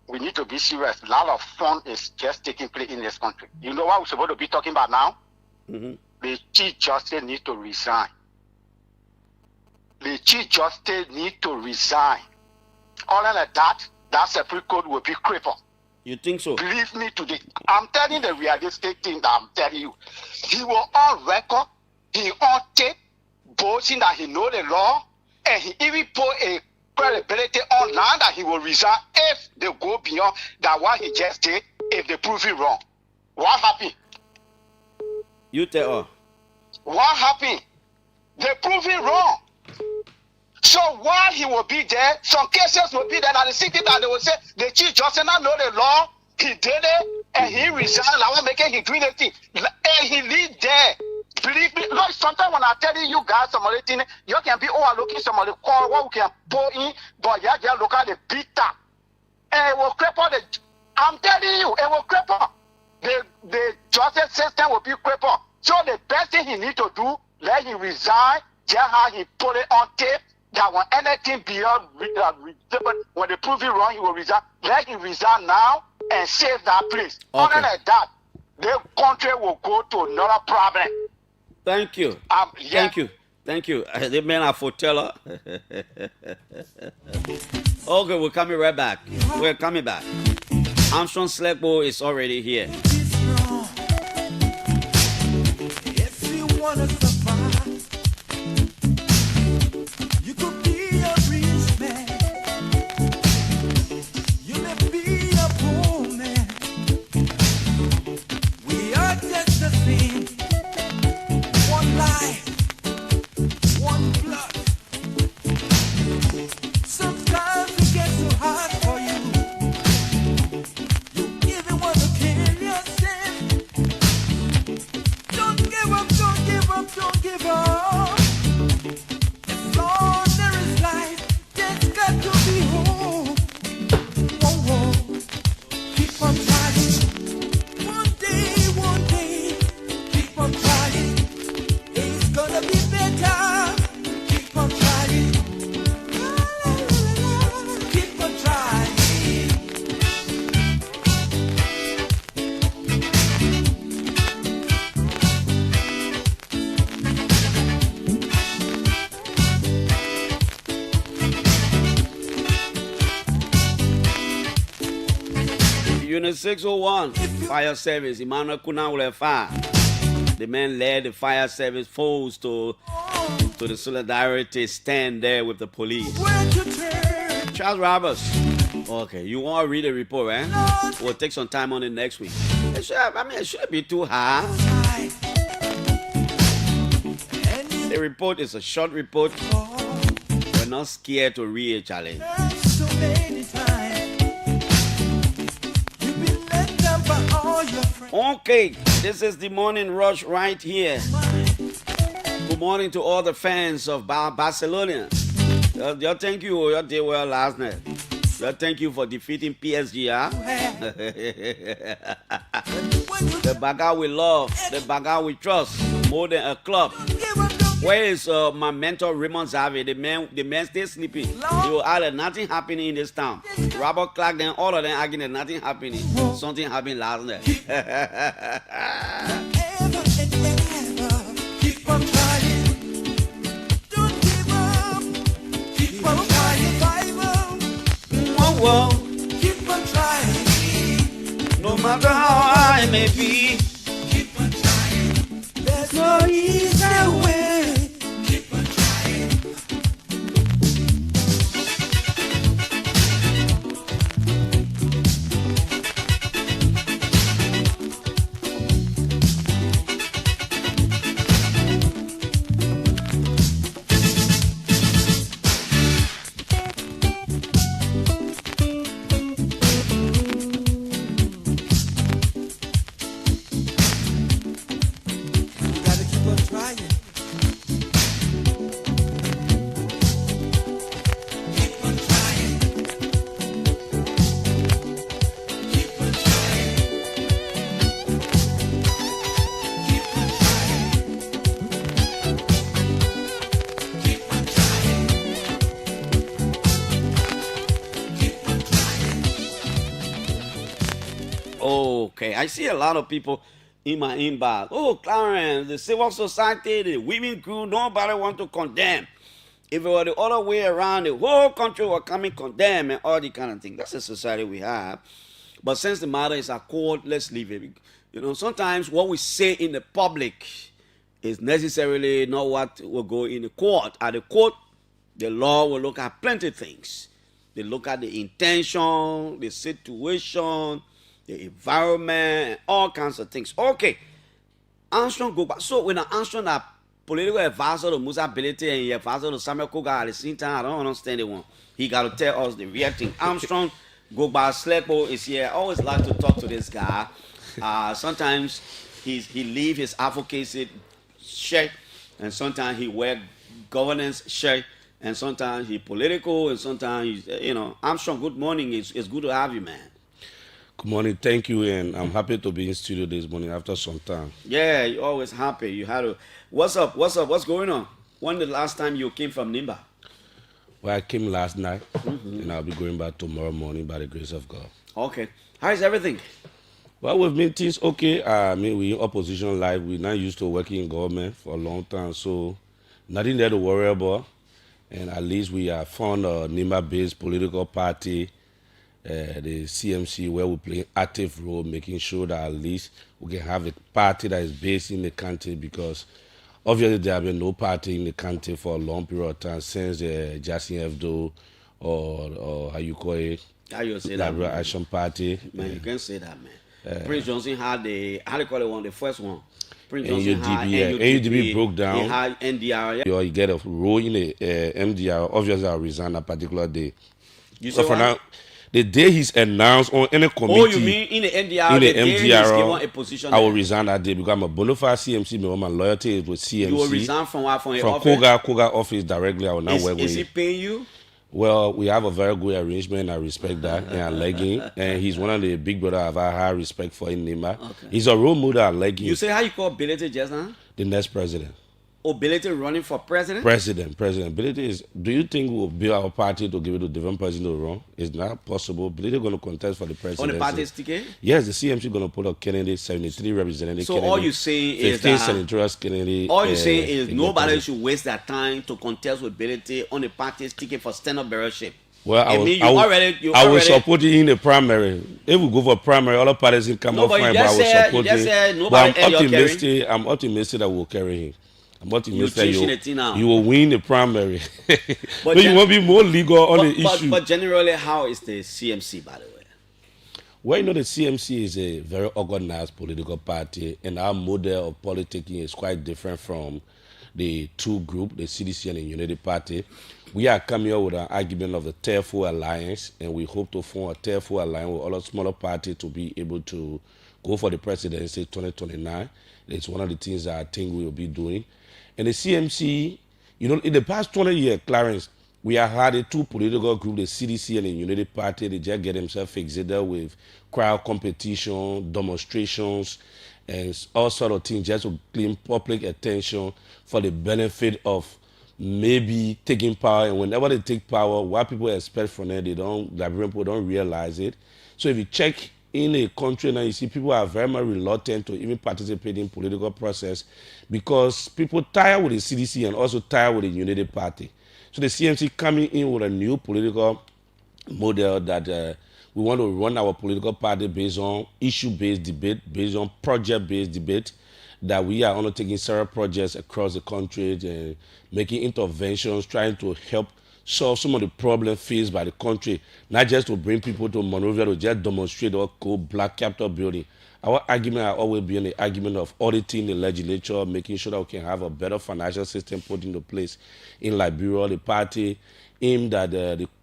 We need to be serious. A lot of fun is just taking place in this country. You know what we're supposed to be talking about now? Mm-hmm. The Chief Justice needs to resign. The Chief Justice needs to resign. Other than that Supreme Court will be crippled. You think so? Believe me today. I'm telling the realistic thing that I'm telling you. He will on record, he on tape, boasting that he know the law, and he even put a credibility online that he will resign if they go beyond that what he just did, if they prove it wrong. What happened? You tell her. What happened? They prove it wrong. So while he will be there, some cases will be there that the secret that they will say the Chief Justice not know the law, he did it, and he resigned. I want making him doing the thing, and he lead there. Believe me, look, sometimes when I tell you guys some other thing, you can be overlooking some of the call what we can pull in, but you just look at the beat up. And it will cripple the. I'm telling you, it will cripple. The justice system will be crippled. So the best thing he need to do, let him resign. Just how he put it on tape. That when anything beyond when they prove it wrong, he will resign. Let him resign now and save that place. Okay. Other than that, the country will go to another problem. Thank you. Yeah. Thank you. The man are for teller. Okay, we're coming right back. We're coming back. Armstrong Slekbo is already here. If you wanna survive, you could be a rich man. You may be a poor man. We are just the same. One life, one blood. Sometimes it gets so hard for you. You even want to kill yourself. Don't give up, don't give up, don't give up. As long as there is life, there's got to be hope. Whoa, whoa. Keep on trying. One day, keep on trying. It's gonna be better. Keep on trying. Keep on trying. Unit 601, fire service. Emmanuel Kuna fire. The man led the fire service force to the solidarity stand there with the police. Charles Roberts. Okay, you want to read the report, right? We'll take some time on it next week. It shouldn't be too hard. The report is a short report. We're not scared to read a challenge. So many times you've been let down by all your friends. Okay, this is the morning rush right here. Good morning to all the fans of Barcelona. Y'all thank you. Y'all did well last night. Y'all thank you for defeating PSG. Huh? The Baga we love, the Baga we trust, more than a club. Where is my mentor Raymond Zavi? The man still sleeping. He will add nothing happening in this town. Robert Clark, then all of them arguing that nothing happening. Something happened last night. Ever and ever, keep on trying. Don't give up. Keep on trying. Bible. Whoa, whoa. Keep on trying. No matter how high it may be, Keep on trying. There's no easy way. Keep on trying. You gotta keep on trying. Keep on trying. Keep on trying. Keep on trying. Keep on trying. Keep on trying. okay. I see a lot of people in my inbox. Oh, Clarence, the civil society, the women group, nobody want to condemn. If it were the other way around, the whole country will come and condemn and all the kind of thing. That's the society we have. But since the matter is a court, let's leave it. You know, sometimes what we say in the public is necessarily not what will go in the court. At the court, the law will look at plenty of things. They look at the intention, the situation, the environment, and all kinds of things. Okay, Armstrong go back. So when Armstrong a political advisor to Musa Ability and advisor to Samuel Koga at the same time, I don't understand the one. He got to tell us the real thing. Armstrong Gogba Slepo is here. I always like to talk to this guy. Sometimes he leave his advocacy shirt, and sometimes he wear governance shirt, and sometimes he political, and sometimes he's, Armstrong, good morning. It's good to have you, man. Good morning, thank you, and I'm happy to be in studio this morning after some time. Yeah, you're always happy. You had to. What's up? What's going on? When the last time you came from Nimba? Well, I came last night, and I'll be going back tomorrow morning by the grace of God. Okay. How is everything? Well, we've made things okay. I mean, we're in opposition life. We're not used to working in government for a long time, so nothing there to worry about. And at least we have found a Nimba-based political party, the CMC, where we play active role, making sure that at least we can have a party that is based in the country, because obviously there have been no party in the country for a long period of time since the Jackson Hebdo or how you call it? How you say that? Liberal Action Party. Man, you can't say that, man. Prince Johnson had how they call it the first one. Prince Johnson had NUDP broke down. He had NDR. You get a role in the MDR. Obviously, I resigned that particular day. You so for now, the day he's announced on any committee. Oh, you mean in the MDR? In the MDR, he's given a position. I will resign that day because I'm a bona fide CMC. My loyalty is with CMC. You will resign from what? From Koga office directly. I will not work with. Is he paying you? Well, we have a very good arrangement. I respect that, and I like him. And he's one of the big brothers I've had high respect for in Nimba. Okay. He's a role model. I like him. You say how you call Bility just now? The next president. Oh, Bility running for president? President. Bility is. Do you think we'll build our party to give it to different president to run? It's not possible. Bility going to contest for the presidency. On the party's ticket? Yes, the CMC going to put up Kennedy, 73 representative. So Kennedy, all you saying 15 is that senators Kennedy. All you saying is nobody should waste their time to contest with Bility on the party's ticket for stand-up bearership. Well, I will support you in the primary. If we go for primary, other parties can come up fine, but I will support him. But I'm optimistic that we'll carry him. I'm optimistic you will win the primary. But you won't be more legal on the issue. But generally, how is the CMC, by the way? Well, the CMC is a very organized political party, and our model of politicking is quite different from the two groups, the CDC and the Unity Party. We are coming up with an argument of the Tier-4 alliance, and we hope to form a Tier-4 alliance with other smaller parties to be able to go for the presidency 2029. It's one of the things that I think we will be doing. And the CMC, in the past 20 years, Clarence, we have had a two political groups, the CDC and the Unity Party. They just get themselves fixated with crowd competition, demonstrations, and all sort of things just to claim public attention for the benefit of maybe taking power. And whenever they take power, what people expect from them, Liberian people don't realize it. So if you check in a country now, you see people are very much reluctant to even participate in political process because people tired with the CDC and also tired with the Unity Party. So the CMC coming in with a new political model that we want to run our political party based on issue-based debate, based on project-based debate, that we are undertaking several projects across the country and making interventions, trying to help solve some of the problems faced by the country, not just to bring people to Monrovia to just demonstrate or go Black Capitol building. Our argument has always been the argument of auditing the legislature, making sure that we can have a better financial system put into place in Liberia. The party aimed at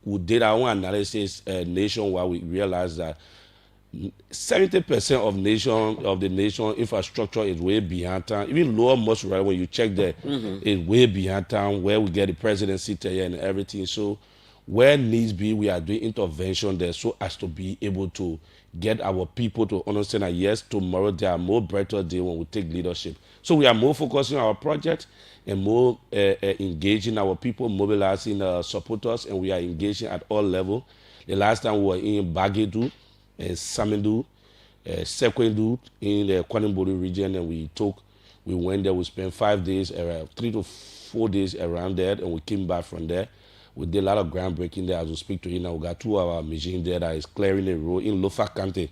we did our own analysis nationwide. We realized that 70% of the nation infrastructure is way behind town. Even Lower Most Right, when you check there, is way behind town, where we get the presidency there and everything. So where needs be, we are doing intervention there so as to be able to get our people to understand that yes, tomorrow there are more brighter days when we take leadership. So we are more focusing on our project and more engaging our people, mobilizing supporters, and we are engaging at all levels. The last time we were in Bagedu, Samendu, Sekwendu in the Kwanimbori region, and we went there, we spent 5 days, 3 to 4 days around there, and we came back from there. We did a lot of groundbreaking there as we speak to you now. We got 2 of our machines there that is clearing the road in Lofa County,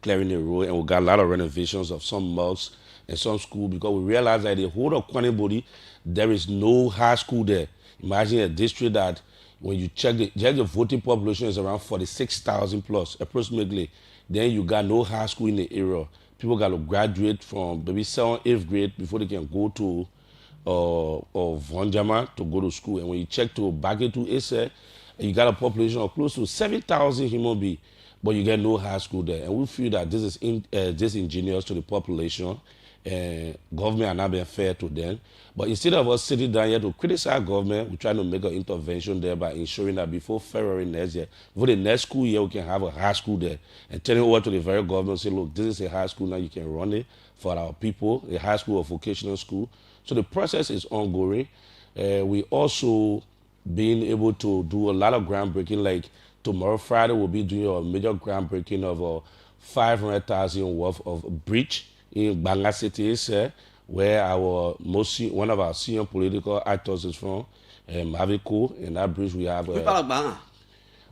clearing the road, and we got a lot of renovations of some mosques and some school because we realized that the whole of Kwanimbori, there is no high school there. Imagine a district that when you check the voting population is around 46,000 plus approximately. Then you got no high school in the area. People got to graduate from maybe 7th, 8th grade before they can go to Vonjama to go to school. And when you check to Bagetu, it's and you got a population of close to 7,000 human beings, but you get no high school there. And we feel that this is disingenuous to the population, and government are not being fair to them. But instead of us sitting down here to criticize government, we're trying to make an intervention there by ensuring that before February next year, before the next school year, we can have a high school there and turn it over to the very government, say, look, this is a high school now, you can run it for our people, a high school or vocational school. So the process is ongoing. We also being able to do a lot of groundbreaking, like tomorrow, Friday, we'll be doing a major groundbreaking of 500,000 worth of bridge in Banga City, where one of our senior political actors is from, Maviko. In that bridge, we have.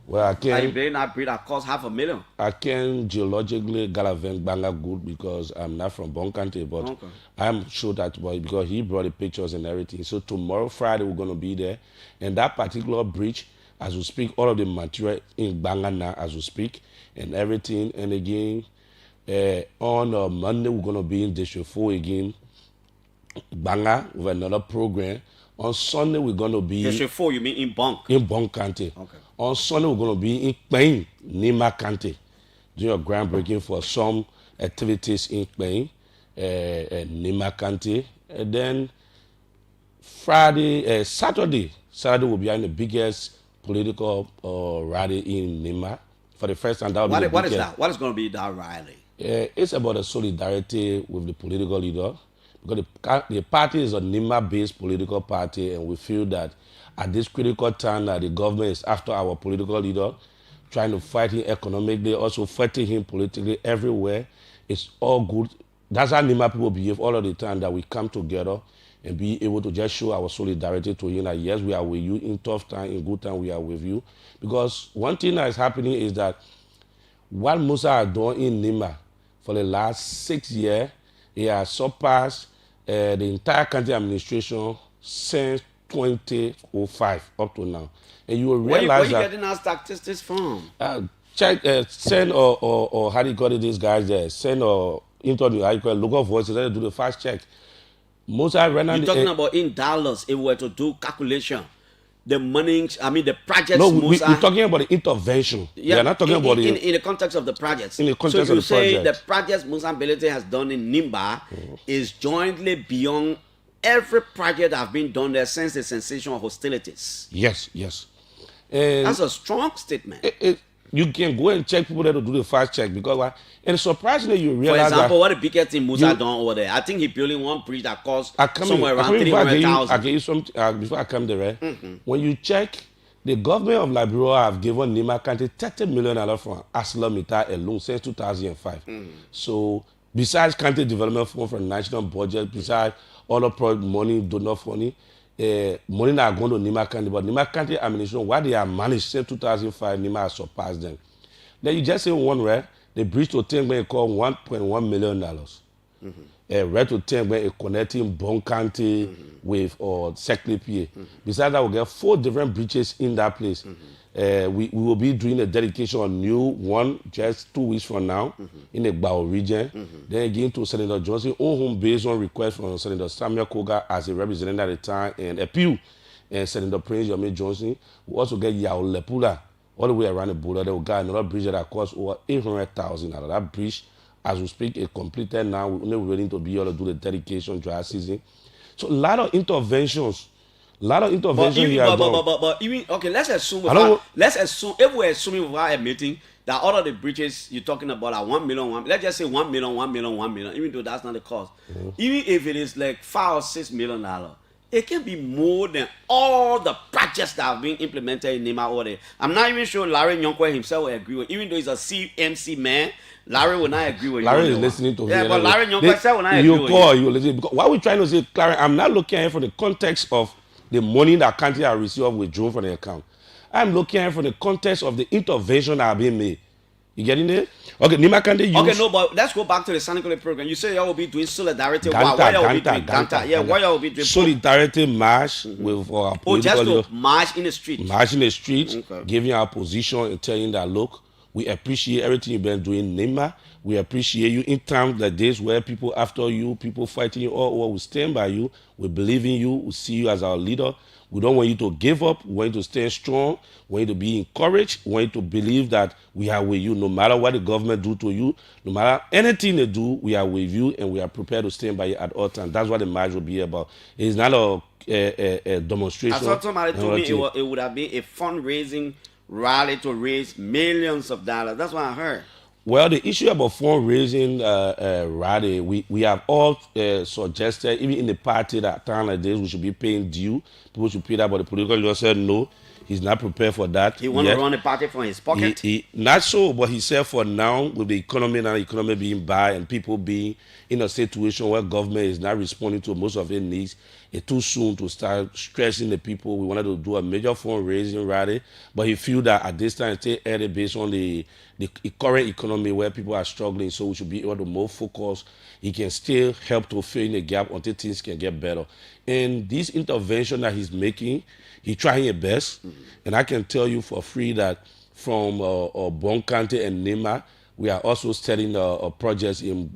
Well, I can't. That bridge that cost $500,000. I can't geologically galavent Banga good because I'm not from Bonkante, but okay. I'm sure that boy because he brought the pictures and everything. So tomorrow, Friday, we're going to be there, and that particular bridge, as we speak, all of the material in Banga now as we speak, and everything. And again, on Monday, we're going to be in District 4 again, Banga, with another program. On Sunday, we're going to be... District 4, you mean in Bonk? In Bonk County. Okay. On Sunday, we're going to be in Kpeng, Nima County, doing a groundbreaking for some activities in Kpeng, Nima County. And then Saturday will be in the biggest political rally in Nima. For the first time, that will be what is that? What is going to be that rally? It's about a solidarity with the political leader. Because the party is a Nima-based political party, and we feel that at this critical time that the government is after our political leader, trying to fight him economically, also fighting him politically everywhere, it's all good. That's how Nima people behave all of the time, that we come together and be able to just show our solidarity to him that yes, we are with you in tough time, in good time, we are with you. Because one thing that is happening is that what Musa has done in Nima for the last 6 years, he has surpassed the entire county administration since 2005 up to now. And you will realize where you getting our statistics from? Send or how do you call it, these guys there? Send or interview, how you call it, local voices, let them do the fast check. You're talking about in dollars, if we were to do calculation. The money, the projects. No, we're talking about the intervention. Yeah, we're not talking about in the context of the projects. In the context of the projects. So you say the projects Musa Belete has done in Nimba is jointly beyond every project that have been done there since the cessation of hostilities. Yes, yes. That's a strong statement. You can go and check people there to do the fast check because and surprisingly you realize. For example, what the biggest thing Musa done over there? I think he building one bridge that cost somewhere around 300,000. I give you something before I come there. When you check, the government of Liberia have given Nima County $30 million from Aslamita alone since 2005. So besides county development fund from national budget, besides other project money, donor money. Money not going to Nima County, but Nima County administration, what they have managed since 2005, Nima has surpassed them. Then you just say one where the bridge to Tengbe called $1.1 million. Red to Tengbe connecting Bon County with Seklipi. Besides that, we get 4 different bridges in that place. We will be doing a dedication on new one just 2 weeks from now in the Bao region. Then again to Senator Johnson, home based on request from Senator Samuel Koga as a representative at the time and appeal. And Senator Prince Yomi Johnson. We also get Yao Lepula all the way around the border. They will get another bridge that costs over $800,000. That bridge, as we speak, is completed now. We're only waiting to be able to do the dedication dry season. So a lot of interventions. But even okay, let's assume if we're assuming without admitting that all of the bridges you're talking about are 1 million, let's just say 1 million, 1 million, 1 million, even though that's not the cost. Even if it is like $5 or $6 million, it can be more than all the projects that have been implemented in Nima over there. I'm not even sure Larry Nyonkwe himself will agree with, even though he's a CMC man. Larry will not agree with Larry is listening to me. Yeah, but Larry Nyonkwe will not agree with you. Listen, because what we're trying to say, Clarence, I'm not looking at it from the context of the money that country has received withdrawn from the account. I'm looking at it from the context of the intervention that have been made. You getting it? Okay, Nima County use... Okay, no, but let's go back to the Sanikola program. You say y'all will be doing solidarity. Why y'all will be doing Ganta? Yeah, why y'all will be doing... Solidarity march with our political... just to march in the street. March in the street, giving our position and telling that, look, We appreciate everything you've been doing, Nema. We appreciate you in times like this where people after you, people fighting you, or we stand by you. We believe in you. We see you as our leader. We don't want you to give up. We want you to stay strong. We want you to be encouraged. We want you to believe that we are with you no matter what the government do to you, no matter anything they do, we are with you and we are prepared to stand by you at all times. That's what the march will be about. It's not a demonstration. I thought somebody told me it would have been a fundraising rally to raise millions of dollars. That's what I heard. Well, the issue about fundraising rally, we have all suggested, even in the party, that time like this, we should be paying due. People should pay that, but the political leader said no, he's not prepared for that. He want to run the party from his pocket? Not so, but he said for now, with the economy being bad and people being in a situation where government is not responding to most of their needs, it's too soon to start stressing the people. We wanted to do a major fundraising rally, but he feel that at this time, it's still early based on the current economy where people are struggling, so we should be able to more focus. He can still help to fill in the gap until things can get better. And this intervention that he's making, he's trying his best. Mm-hmm. And I can tell you for free that from Bon County and Nema, we are also studying projects in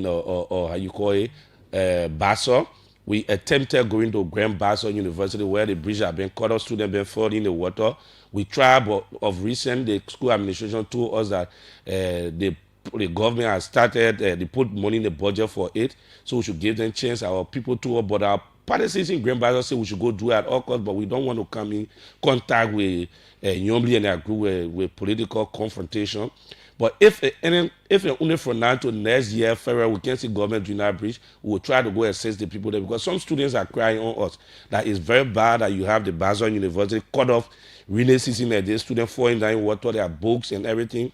how you call it, Basso. We attempted going to Grand Basso University where the bridge have been cut off, students been falling in the water. We tried, but of recent, the school administration told us that the government has started, they put money in the budget for it, so we should give them a chance. Our people too, but our participants in Grand Basso say we should go do it at all costs, but we don't want to come in contact with Yombli and their group with political confrontation. But if only from now to next year, February, we can see government doing that bridge, we will try to go assess the people there because some students are crying on us that it's very bad that you have the Basel University cut off relay season like this, students falling down in water, their books and everything.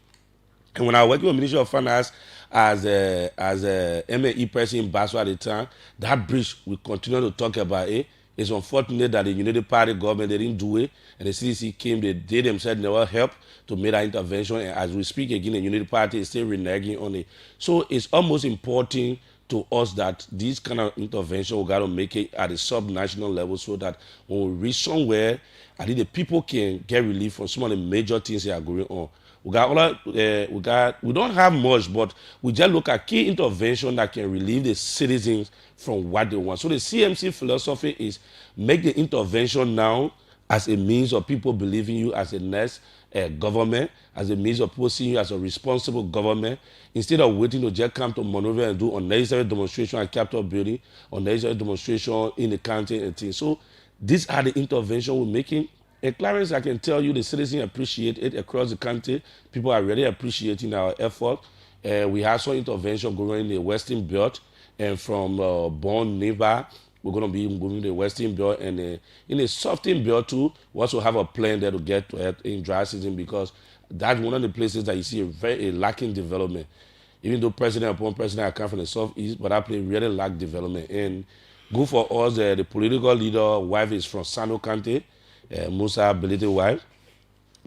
And when I was working with Ministry of Finance as a MAE person in Basel at the time, that bridge, we continue to talk about it. It's unfortunate that the United Party government, they didn't do it, and the CDC came, they themselves never helped to make that intervention, and as we speak again, the United Party is still reneging on it. So it's almost important to us that this kind of intervention, we got to make it at a sub-national level so that when we reach somewhere, I think the people can get relief from some of the major things that are going on. We don't have much, but we just look at key intervention that can relieve the citizens from what they want. So the CMC philosophy is make the intervention now as a means of people believing you as a next government, as a means of people seeing you as a responsible government, instead of waiting to just come to Monrovia and do unnecessary demonstration at Capitol Building, unnecessary demonstration in the county and things. So these are the intervention we're making. And Clarence, I can tell you the citizens appreciate it across the country. People are really appreciating our effort. We have some intervention going in the Western Belt, and from Bon Neva, we're going to be moving the Western Belt, and in the Southern Belt too. We also have a plan there to get to it in dry season because that's one of the places that you see a lacking development. Even though president upon president I come from the Southeast, but that place really lack development. And good for us, the political leader wife is from Sano County. Musa Belete wife,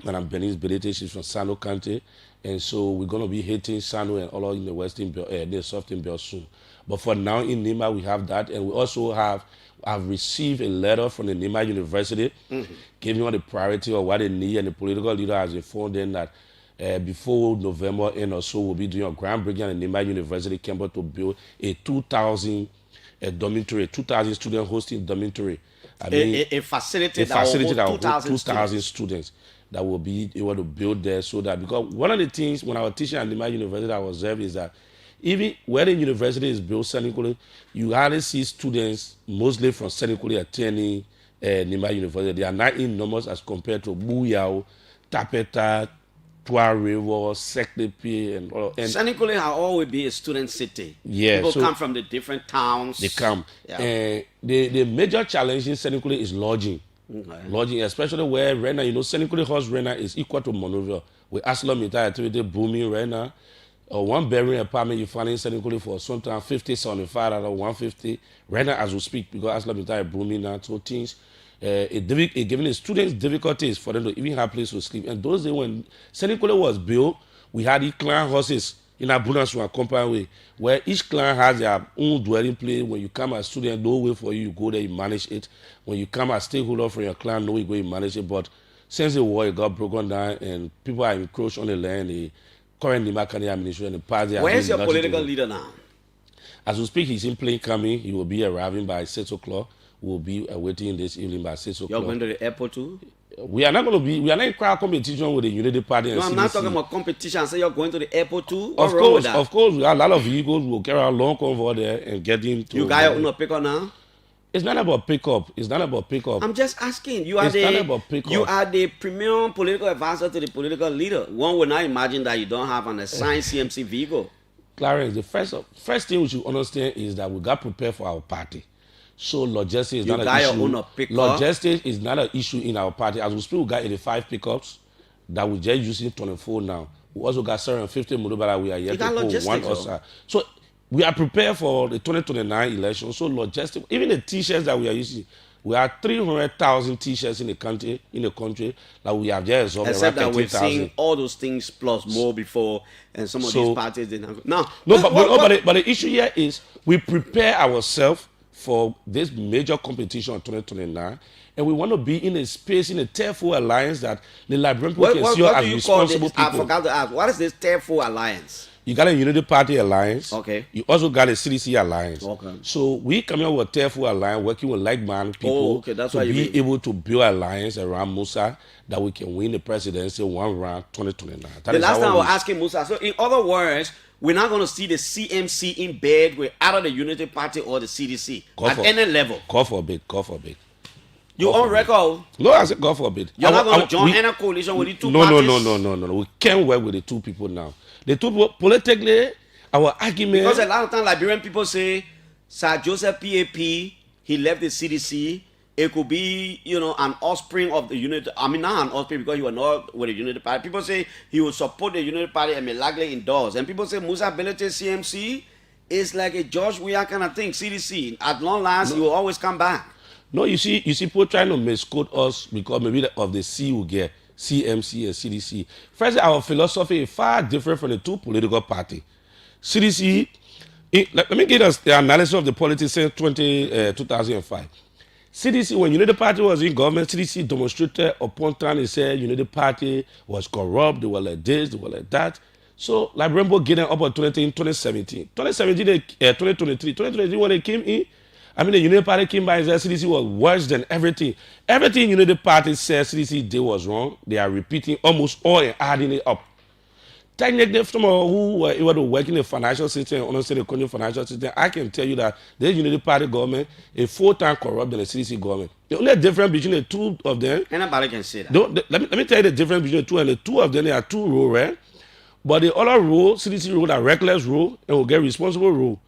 Madam Benin's Belete, she's from Sano County, and so we're going to be hitting Sano and all in the Western Belt, the Southern Belt soon. But for now in Nema, we have that, and we also have received a letter from the Nema University giving them the priority of what they need, and the political leader has informed them that before November end or so, we'll be doing a groundbreaking at the Nema University campus to build a 2,000 dormitory, 2,000 student hosting dormitory. I mean, a facility that will hold 2,000 students that will be able to build there, so that because one of the things when I was teaching at Nema University I observed is that even where the university is built technically, you hardly see students mostly from technically attending Nema University. They are not in numbers as compared to Buyao, Tapeta, Trois River, Seclepi, and all. Senegal has always been a student city. Yeah, people come from the different towns. They come. Yeah. The major challenge in Senegal is lodging. Okay. Lodging, especially where right now, Senegal house right now is equal to Monrovia. With Aslam entire activity booming right now. One bedroom apartment you find in Senegal for sometimes 50, 75 out of 150 right now as we speak, because Aslam entire booming now. So things. It giving the students difficulties for them to even have place to sleep. And those days when Senegal was built, we had each clan houses in Abundance and Company way, where each clan has their own dwelling place. When you come as student, no way for you, you go there, you manage it. When you come as stakeholder from your clan, no way you go, you manage it. But since the war, it got broken down and people are encroached on the land. The current Nima County administration, the party. Where's your political leader now? As we speak, he's in plane coming. He will be arriving by 6 o'clock. We'll be waiting this evening by 6 o'clock. You're going to the airport too? We are not in crowd competition with the Unity Party. No, I'm not talking about competition. I say you're going to the airport too? Of course. We have a lot of vehicles. We'll carry a long convoy there and get into. You got your own pickup now? It's not about pickup. I'm just asking. You are the premium political advisor to the political leader. One would not imagine that you don't have an assigned CMC vehicle. Clarence, the first thing we should understand is that we got prepared for our party. So logistics is not an issue. Logistics is not an issue in our party. As we speak, we got 85 pickups that we just using 24 now. We also got 750 motorbikes we are yet to pull one outside. So we are prepared for the 2029 election. So logistics, even the t-shirts that we are using, we have 300,000 t-shirts in the country that we have just absorbed. Except that we've seen all those things plus more before, and some of these parties didn't have. But the issue here is we prepare ourselves for this major competition in 2029, and we want to be in a space, in a tearful alliance that the Liberian people can see us as responsible people. I forgot to ask, what is this tearful alliance? You got a Unity Party alliance. Okay. You also got a CDC alliance. Okay. So we come here with a tearful alliance, working with like-minded people That's to be able to build alliance around Musa that we can win the presidency one round 2029. The last time I was asking Musa, so in other words, we're not going to see the CMC in bed with either the Unity Party or the CDC at any level. God forbid. You on record? No, I said God forbid. You're not going to join any coalition with the two parties? No. We can't work with the two people now. The two politically, our argument. Because a lot of times Liberian people say, Sir Joseph PAP, he left the CDC. It could be, an offspring of the Unity. I mean, not an offspring because he was not with the Unity Party. People say he will support the Unity Party and may likely endorse. And people say Musa Belete CMC is like a George Weah kind of thing. CDC, at long last, he will always come back. No, you see, people trying to misquote us because maybe of the C we get. CMC and CDC. First, our philosophy is far different from the two political parties. CDC, let me give us the analysis of the politics since 2005. CDC, when Unity Party was in government, CDC demonstrated upon trying to say Unity Party was corrupt, they were like this, they were like that. So, like Rainbow getting opportunity in 2017. 2023, when they came in, the Unity Party came by and said CDC was worse than everything. Everything Unity Party says CDC did was wrong. They are repeating almost all and adding it up. Technically, from who were able to work in the financial system and understand the country financial system, I can tell you that the Unity Party government is 4 times corrupt than the CDC government. The only difference between the two of them... Anybody can say that. Let me tell you the difference between the two, and the two of them, there are two rules, right? But the other rule, CDC rule, are reckless rule and will get responsible rule.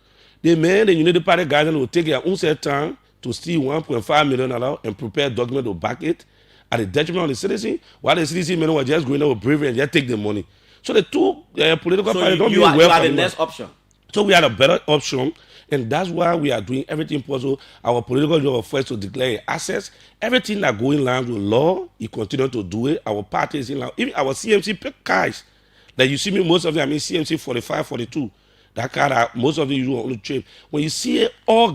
The man, the Unity Party guys will take their own set time to steal $1.5 million and prepare a document to back it at the detriment of the citizen, while the CDC men were just going there with bravery and just take the money. So the two political parties don't mean well. You are the next option. So we had a better option, and that's why we are doing everything possible. Our political job of first to declare assets. Everything that go in line with law, you continue to do it. Our party is in line. Even our CMC guys, that you see me, most of them, CMC 45, 42. That car, most of you on the trip. When you see it all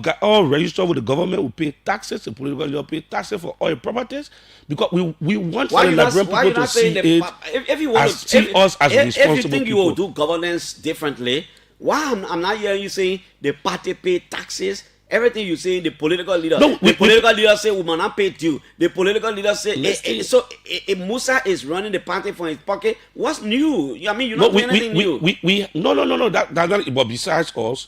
registered with the government, we pay taxes. The political leader pay taxes for all your properties because we want for the Liberian people to see it if you think you will do governance differently, why I'm not hearing you saying the party pay taxes? Everything you say, the political leader. Political leader say we must not pay due. The political leader say if Musa is running the party from his pocket, what's new? You're not doing anything new. No. That's not. But besides us,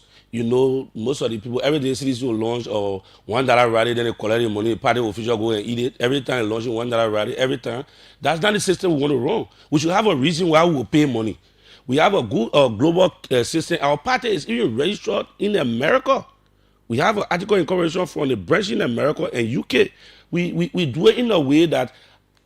most of the people every day CDC will launch or $1 rally, then they collect the money. The party official go and eat it every time. Launching $1 rally every time. That's not the system we want to run. We should have a reason why we will pay money. We have a good global system. Our party is even registered in America. We have an article in corporation from the branch in America and UK. We do it in a way that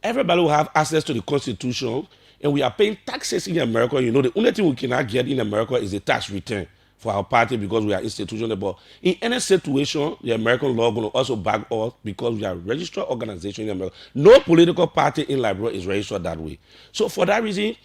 everybody will have access to the Constitution, and we are paying taxes in America. The only thing we cannot get in America is a tax return for our party because we are institutional. But in any situation, the American law will also back us because we are a registered organization in America. No political party in Liberia is registered that way. So for that reason,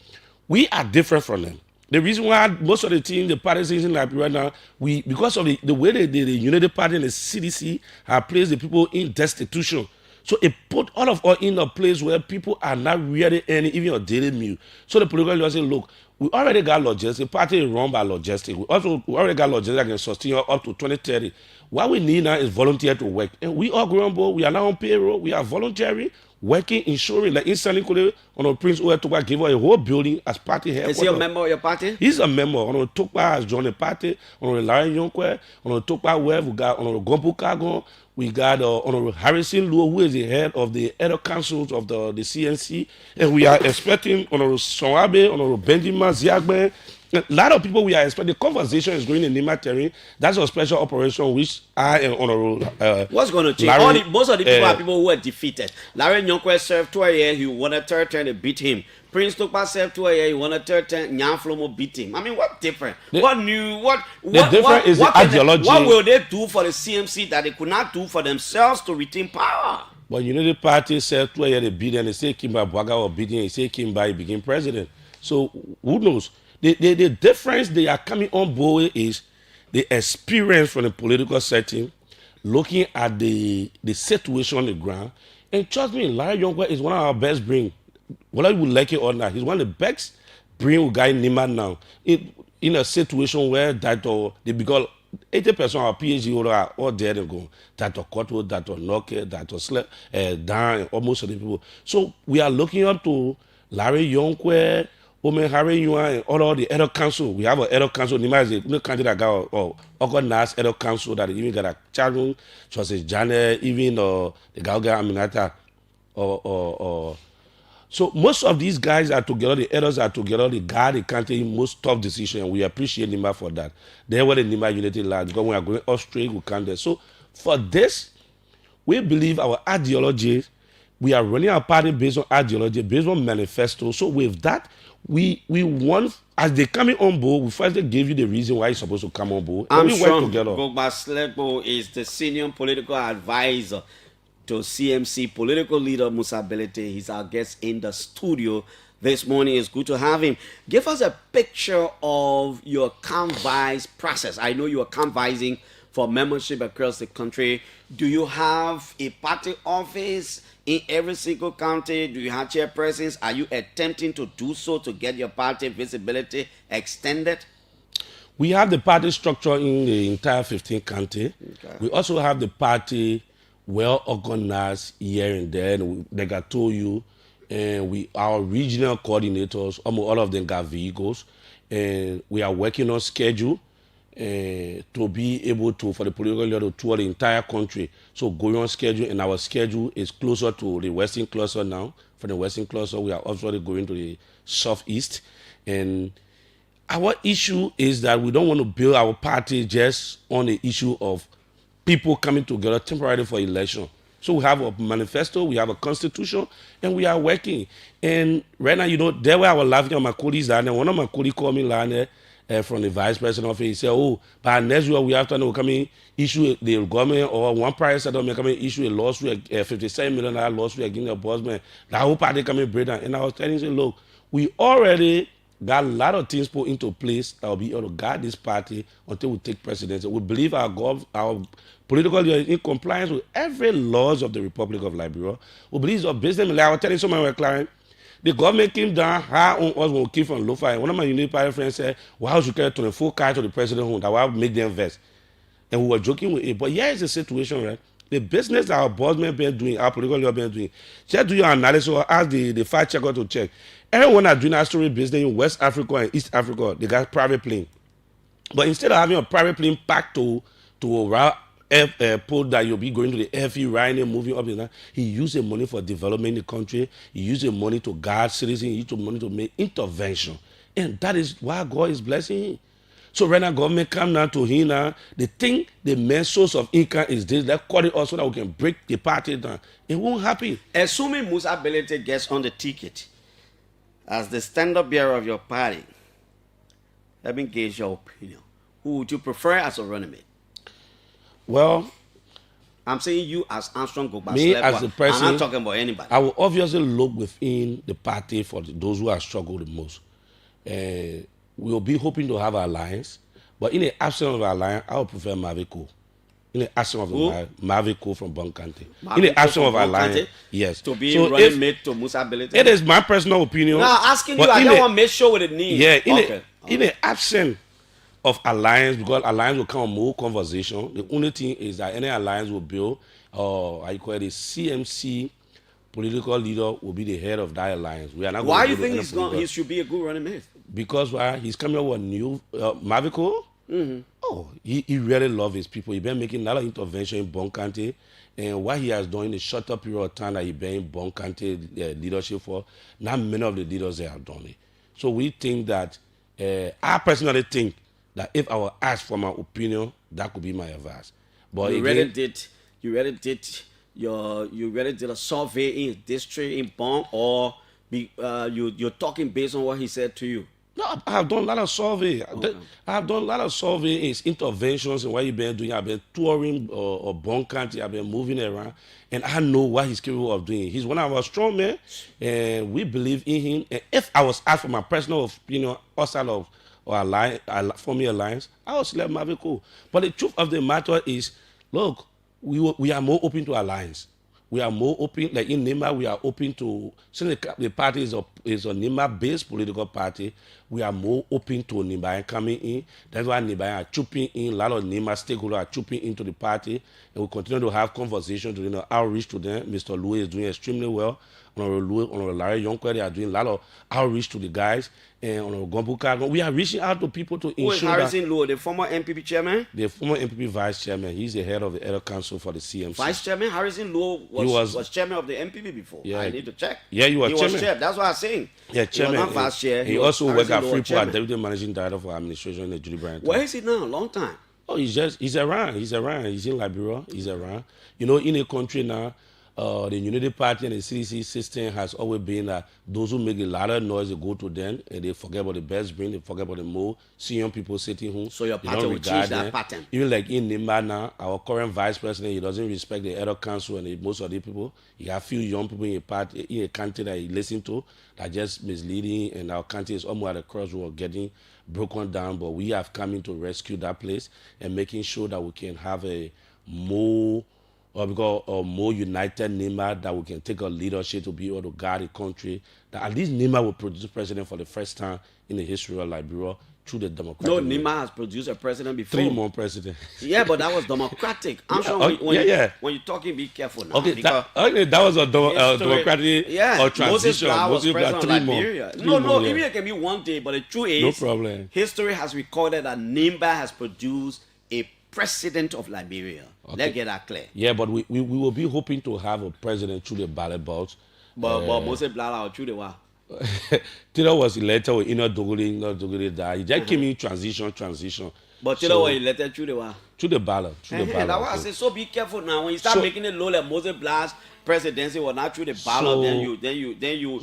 we are different from them. The reason why most of the team, the parties in Liberia right now, because of the way the Unity Party and the CDC have placed the people in destitution. So it put all of us in a place where people are not really earning even a daily meal. So the political leaders say, look, we already got logistics. The party is run by logistics. We already got logistics that can sustain us up to 2030. What we need now is volunteer to work. And we all grown board. We are now on payroll. We are voluntary, working, ensuring. Like instantly, on a Prince Owe Tokpa give us a whole building as party headquarters. Is he a member of your party? He's a member. On a Tokpa has joined the party. On a Larry Yonkwe. On a Tokpa Web, we got on a Gompu Kagon. We got Honorable Harrison Luo, who is the head of the elder councils of the CNC. And we are expecting Honorable Sonwabe, Honorable Benjamin Ziagbe. A lot of people we are expecting. The conversation is going in Nima Terry. That's a special operation which I and Honorable what's going to change? Larry, Most of the people are people who were defeated. Larry Nyonkwe served 2 years. He won a third term. They beat him. Prince Tokpa served 2 years. He won a third term. Nyan Flomo beat him. I mean, what different? What new? What different is the ideology. What will they do for the CMC that they could not do for themselves to retain power? But the party served 2 years. They beat him. They say Kimba Bwaga or beat him. They say Kimba he became president. So who knows? The difference they are coming on board is the experience from the political setting, looking at the situation on the ground. And trust me, Larry Yonkwe is one of our best brain. Whether you would like it or not, he's one of the best brain guy in Nima now. In a situation where that they become 80% of our PhD holders are all dead and gone. That or Koto, that or Nokia, that or Slep, Dan, almost of the people. So we are looking up to Larry Yonkwe, Omen Harry Yuan, and all the elder council. We have an elder council. Nima is a country that got organized elder council that even got a child room, such as Janet, even the Galga Aminata, so most of these guys are together, the elders are together, they guide the country in most tough decisions, and we appreciate Nima for that. They're where the Nima unity lies, because we are going Australia, we can't there. So for this, we believe our ideology, we are running our party based on ideology, based on manifesto. So with that, we want, as they coming on board, we first give you the reason why you're supposed to come on board. I'm we sure work together. Gogba Slebo is the senior political advisor to CMC political leader Musa Belete. He's our guest in the studio this morning. It's good to have him. Give us a picture of your canvass process. I know you are canvassing for membership across the country. Do you have a party office in every single county? Do you have chairpersons? Are you attempting to do so to get your party visibility extended? We have the party structure in the entire 15 county. Okay. We also have the party well organized here and there. And like I told you, and our regional coordinators, almost all of them got vehicles, and we are working on schedule to be able to, for the political leader to tour the entire country. So going on schedule, and our schedule is closer to the western cluster now. For the western cluster, we are also going to the southeast. And our issue is that we don't want to build our party just on the issue of people coming together temporarily for election. So we have a manifesto, we have a constitution, and we are working. And right now, there were our laughing at my colleagues down there. One of my colleagues called me down there from the vice president office. He said, oh, by next year we have to come in, issue the government or one private sector may come in, issue a lawsuit, a $57 million lawsuit against the boss man. The whole party coming break down. And I was telling him, look, we already got a lot of things put into place that will be able to guide this party until we take presidency. We believe our political leader is in compliance with every laws of the Republic of Liberia. We believe our business. Like I was telling someone, like Clarence, the government came down high on us when we came from Lofa. One of my Unity Party friends said, well, how should carry 24 cars to the president home? That will make them vest. And we were joking with it. But here is the situation, right? The business that our boss men been doing, our political leader been doing, just do your analysis or ask the fact checker to check. Everyone that's doing that story business in West Africa and East Africa, they got private plane. But instead of having a private plane packed to a airport that you'll be going to the airfield, riding and moving up and down, he used the money for development in the country. He used the money to guard citizens. He used the money to make intervention. And that is why God is blessing him. So right now, government come down to him now. They think the main source of income is this. Let's call it also that we can break the party down. It won't happen. Assuming Musa Belete gets on the ticket as the stand-up bearer of your party, let me gauge your opinion. Who would you prefer as a running mate? Well, I'm saying you as Armstrong Gogba. Me as the person, I'm not talking about anybody. I will obviously look within the party for those who have struggled the most. We will be hoping to have an alliance, but in the absence of an alliance, I would prefer Maviko. In the absence of Mavico from Bonkante. In the absence of alliance, yes. To be running mate to Musa Ability. It is my personal opinion. Now asking you, I don't want to make sure with the name. Yeah, in the absence of alliance, because alliance will come more conversation. The only thing is that any alliance will build, I call it a CMC political leader will be the head of that alliance. We are not. Why do you think he should be a good running mate? Because he's coming up with new Mavico. Mm-hmm. Oh, he really loves his people. He's been making a lot of intervention in Bonkante, and what he has done in the shorter period of time that he's been in Bonkante leadership for, not many of the leaders they have done it. So we think that, I personally think that if I were asked for my opinion, that could be my advice. But you really did a survey in his district in Bonk, or you're talking based on what he said to you? No, I have done a lot of survey. I have done a lot of survey, his interventions, and what he's been doing. I've been touring or Bonkante. I've been moving around, and I know what he's capable of doing. He's one of our strong men, and we believe in him. And if I was asked for my personal opinion outside of forming alliance, I would select Mavico. But the truth of the matter is, look, we are more open to alliance. We are more open, like in Nima, we are open to, since the party is a Nima-based political party, we are more open to Nima coming in. That's why Nima are chipping in, a lot of Nima stakeholders are chipping into the party, and we continue to have conversations, outreach to them. Mr. Louis is doing extremely well. On Larry Yonkwe, they are doing a lot of outreach to the guys. And on Gombuka, we are reaching out to people to ensure that. Harrison Lowe, the former MPP chairman? The former MPP vice chairman. He's the head of the Elder Council for the CMC. Vice chairman? Harrison Lowe was chairman of the MPP before. Yeah. I need to check. Yeah, he was chairman. That's what I'm saying. Yeah, chairman. He was not vice chair. He also worked at Freeport as deputy managing director for administration in the Julie Bryant. Where is he now? Long time. Oh, he's around. He's in Liberia. He's around. In a country now, the Unity Party and the CDC system has always been that those who make a lot of noise, they go to them and they forget about the best brain, they forget about the more. See young people sitting home. So your party will change that pattern. Even like in Nimba now, our current vice president, he doesn't respect the Elder Council and most of the people. He have few young people in a party, in a country that he listen to that just misleading, and our country is almost at the crossroad getting broken down. But we have come in to rescue that place and making sure that we can have a more more united Nima, that we can take a leadership to be able to guide the country, that at least Nima will produce a president for the first time in the history of Liberia through the democratic way. Nima has produced a president before. 3 more presidents. Yeah, but that was democratic. I'm sure when you're talking, be careful now. Okay, that was a democratic transition. Moses was 3 more. No, even it can be one day, but the truth is, no problem. History has recorded that Nimba has produced a president of Liberia. Okay. Let's get that clear. Yeah, but we will be hoping to have a president through the ballot box. But Moses Blala or through the what? Tito was elected with Ino Dogoli that. He just came in transition. But Tito was elected through the what? Through the ballot. That's why I say, so be careful now. When you start making it low like Moses Blast presidency was not through the ballot, then you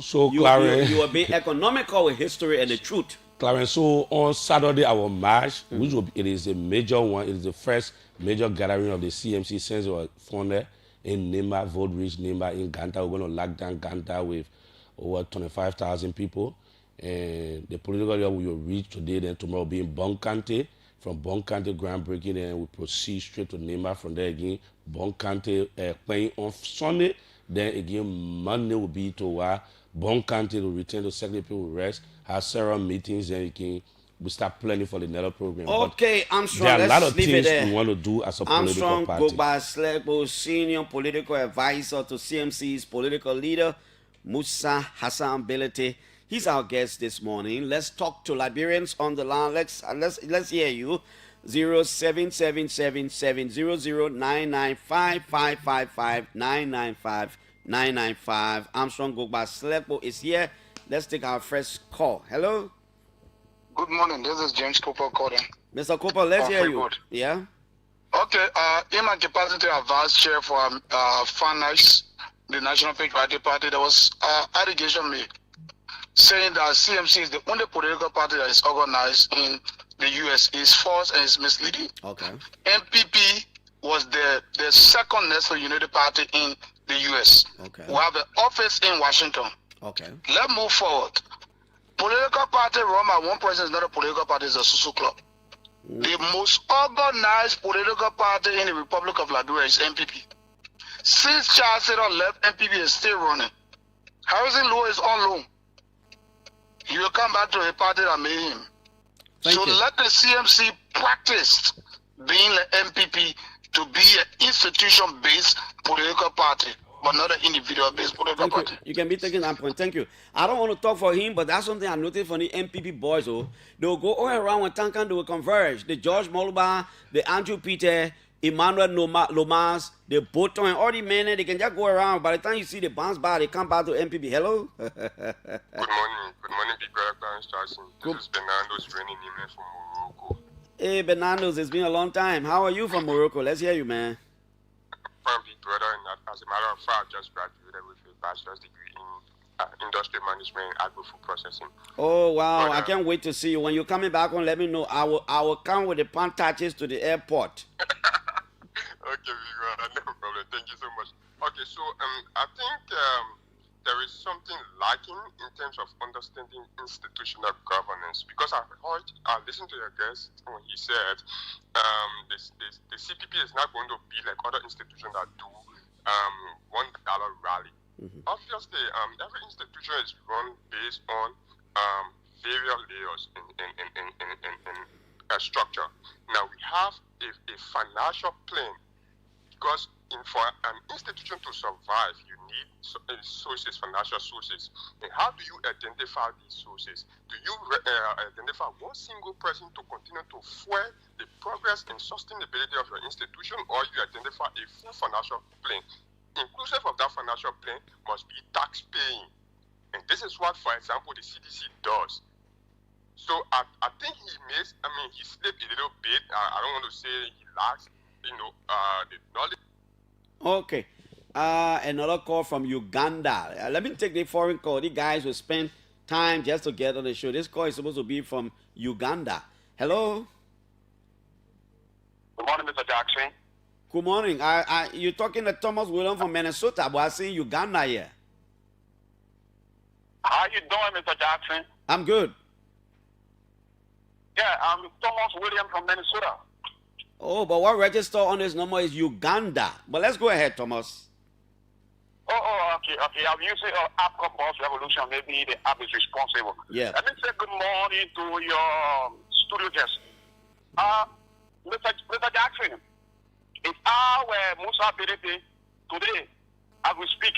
are being economical with history and the truth. Clarence, so on Saturday, our march, it is a major one. It is the first major gathering of the CMC since it was founded in Nimba, Vote Rich Nimba in Ganta. We're going to lock down Ganta with over 25,000 people. And the political leader we will reach today, then tomorrow will be in Bonkante. From Bonkante, groundbreaking, and we proceed straight to Nimba. From there again, Bonkante playing on Sunday. Then again, Monday will be to Bonkante to return to Secretary, people will rest, have several meetings, and we start planning for the NELA program. Okay, Armstrong, there are a lot of things we want to do as a political party. Armstrong Gogba, senior political advisor to CMC's political leader, Musa Hassan Ability. He's our guest this morning. Let's talk to Liberians on the line. Let's hear you. 077700995555995 Armstrong Gogba Slekbo is here. Let's take our first call. Hello. Good morning. This is James Cooper calling. Mr. Cooper, let's hear you. Yeah. Okay. In my capacity as vice chair for FANAX, the National Patriotic Party, there was allegation made saying that CMC is the only political party that is organized in the U.S. It's false and it's misleading. Okay. MPP was the second National Unity Party in the U.S. Okay. We have an office in Washington. Okay. Let's move forward. Political party run by one person is not a political party, it's a social club. The most organized political party in the Republic of Liberia is MPP. Since Charles Taylor left, MPP is still running. Harrison Lowe is on loan. He will come back to a party that made him. So let the CMC practice being the MPP to be an institution-based political party, but not an individual-based political party. You can be taking that point. Thank you. I don't want to talk for him, but that's something I noticed from the MPP boys. Oh, they will go all around when Tankan, they will converge. The George Moluba, the Andrew Peter, Emmanuel Lomas, the Boton, and all the men, they can just go around. By the time you see the bounce back, they come back to MPP. Hello? Good morning, big brother Clarence Jackson. This is Bernardo's reigning name from Morocco. Hey, Bernardo's, it's been a long time. How are you from Morocco? Let's hear you, man. I'm big brother, and as a matter of fact, I just graduated with a bachelor's degree in industrial management and agro-food processing. Oh, wow. I can't wait to see you. When you're coming back on, let me know. I will come with the pantaches to the airport. Okay, big brother, no problem. Thank you so much. Okay, so I think there is something lacking in terms of understanding institutional governance, because I listened to your guest when he said the CPP is not going to be like other institutions that do $1 rally. Obviously, every institution is run based on various layers in structure. Now we have a financial plan, because for an institution to survive, you need sources, financial sources. And how do you identify these sources? Do you identify one single person to continue to fuel the progress and sustainability of your institution, or you identify a full financial plan? Inclusive of that financial plan must be tax paying. And this is what, for example, the CDC does. So I think he slipped a little bit. I don't want to say he lacks, the knowledge. Okay. Another call from Uganda. Let me take the foreign call. The guys will spend time just to get on the show. This call is supposed to be from Uganda. Hello? Good morning, Mr. Jackson. Good morning. You're talking to Thomas William from Minnesota, but I see Uganda here. How you doing, Mr. Jackson? I'm good. Yeah, I'm Thomas William from Minnesota. Oh, but what register on this number is Uganda. But let's go ahead, Thomas. Okay. I'm using app called Boss Revolution. Maybe the app is responsible. Yeah. Let me say good morning to your studio guest. Mr. Jackson, it's our Musa Bedete today, as we speak.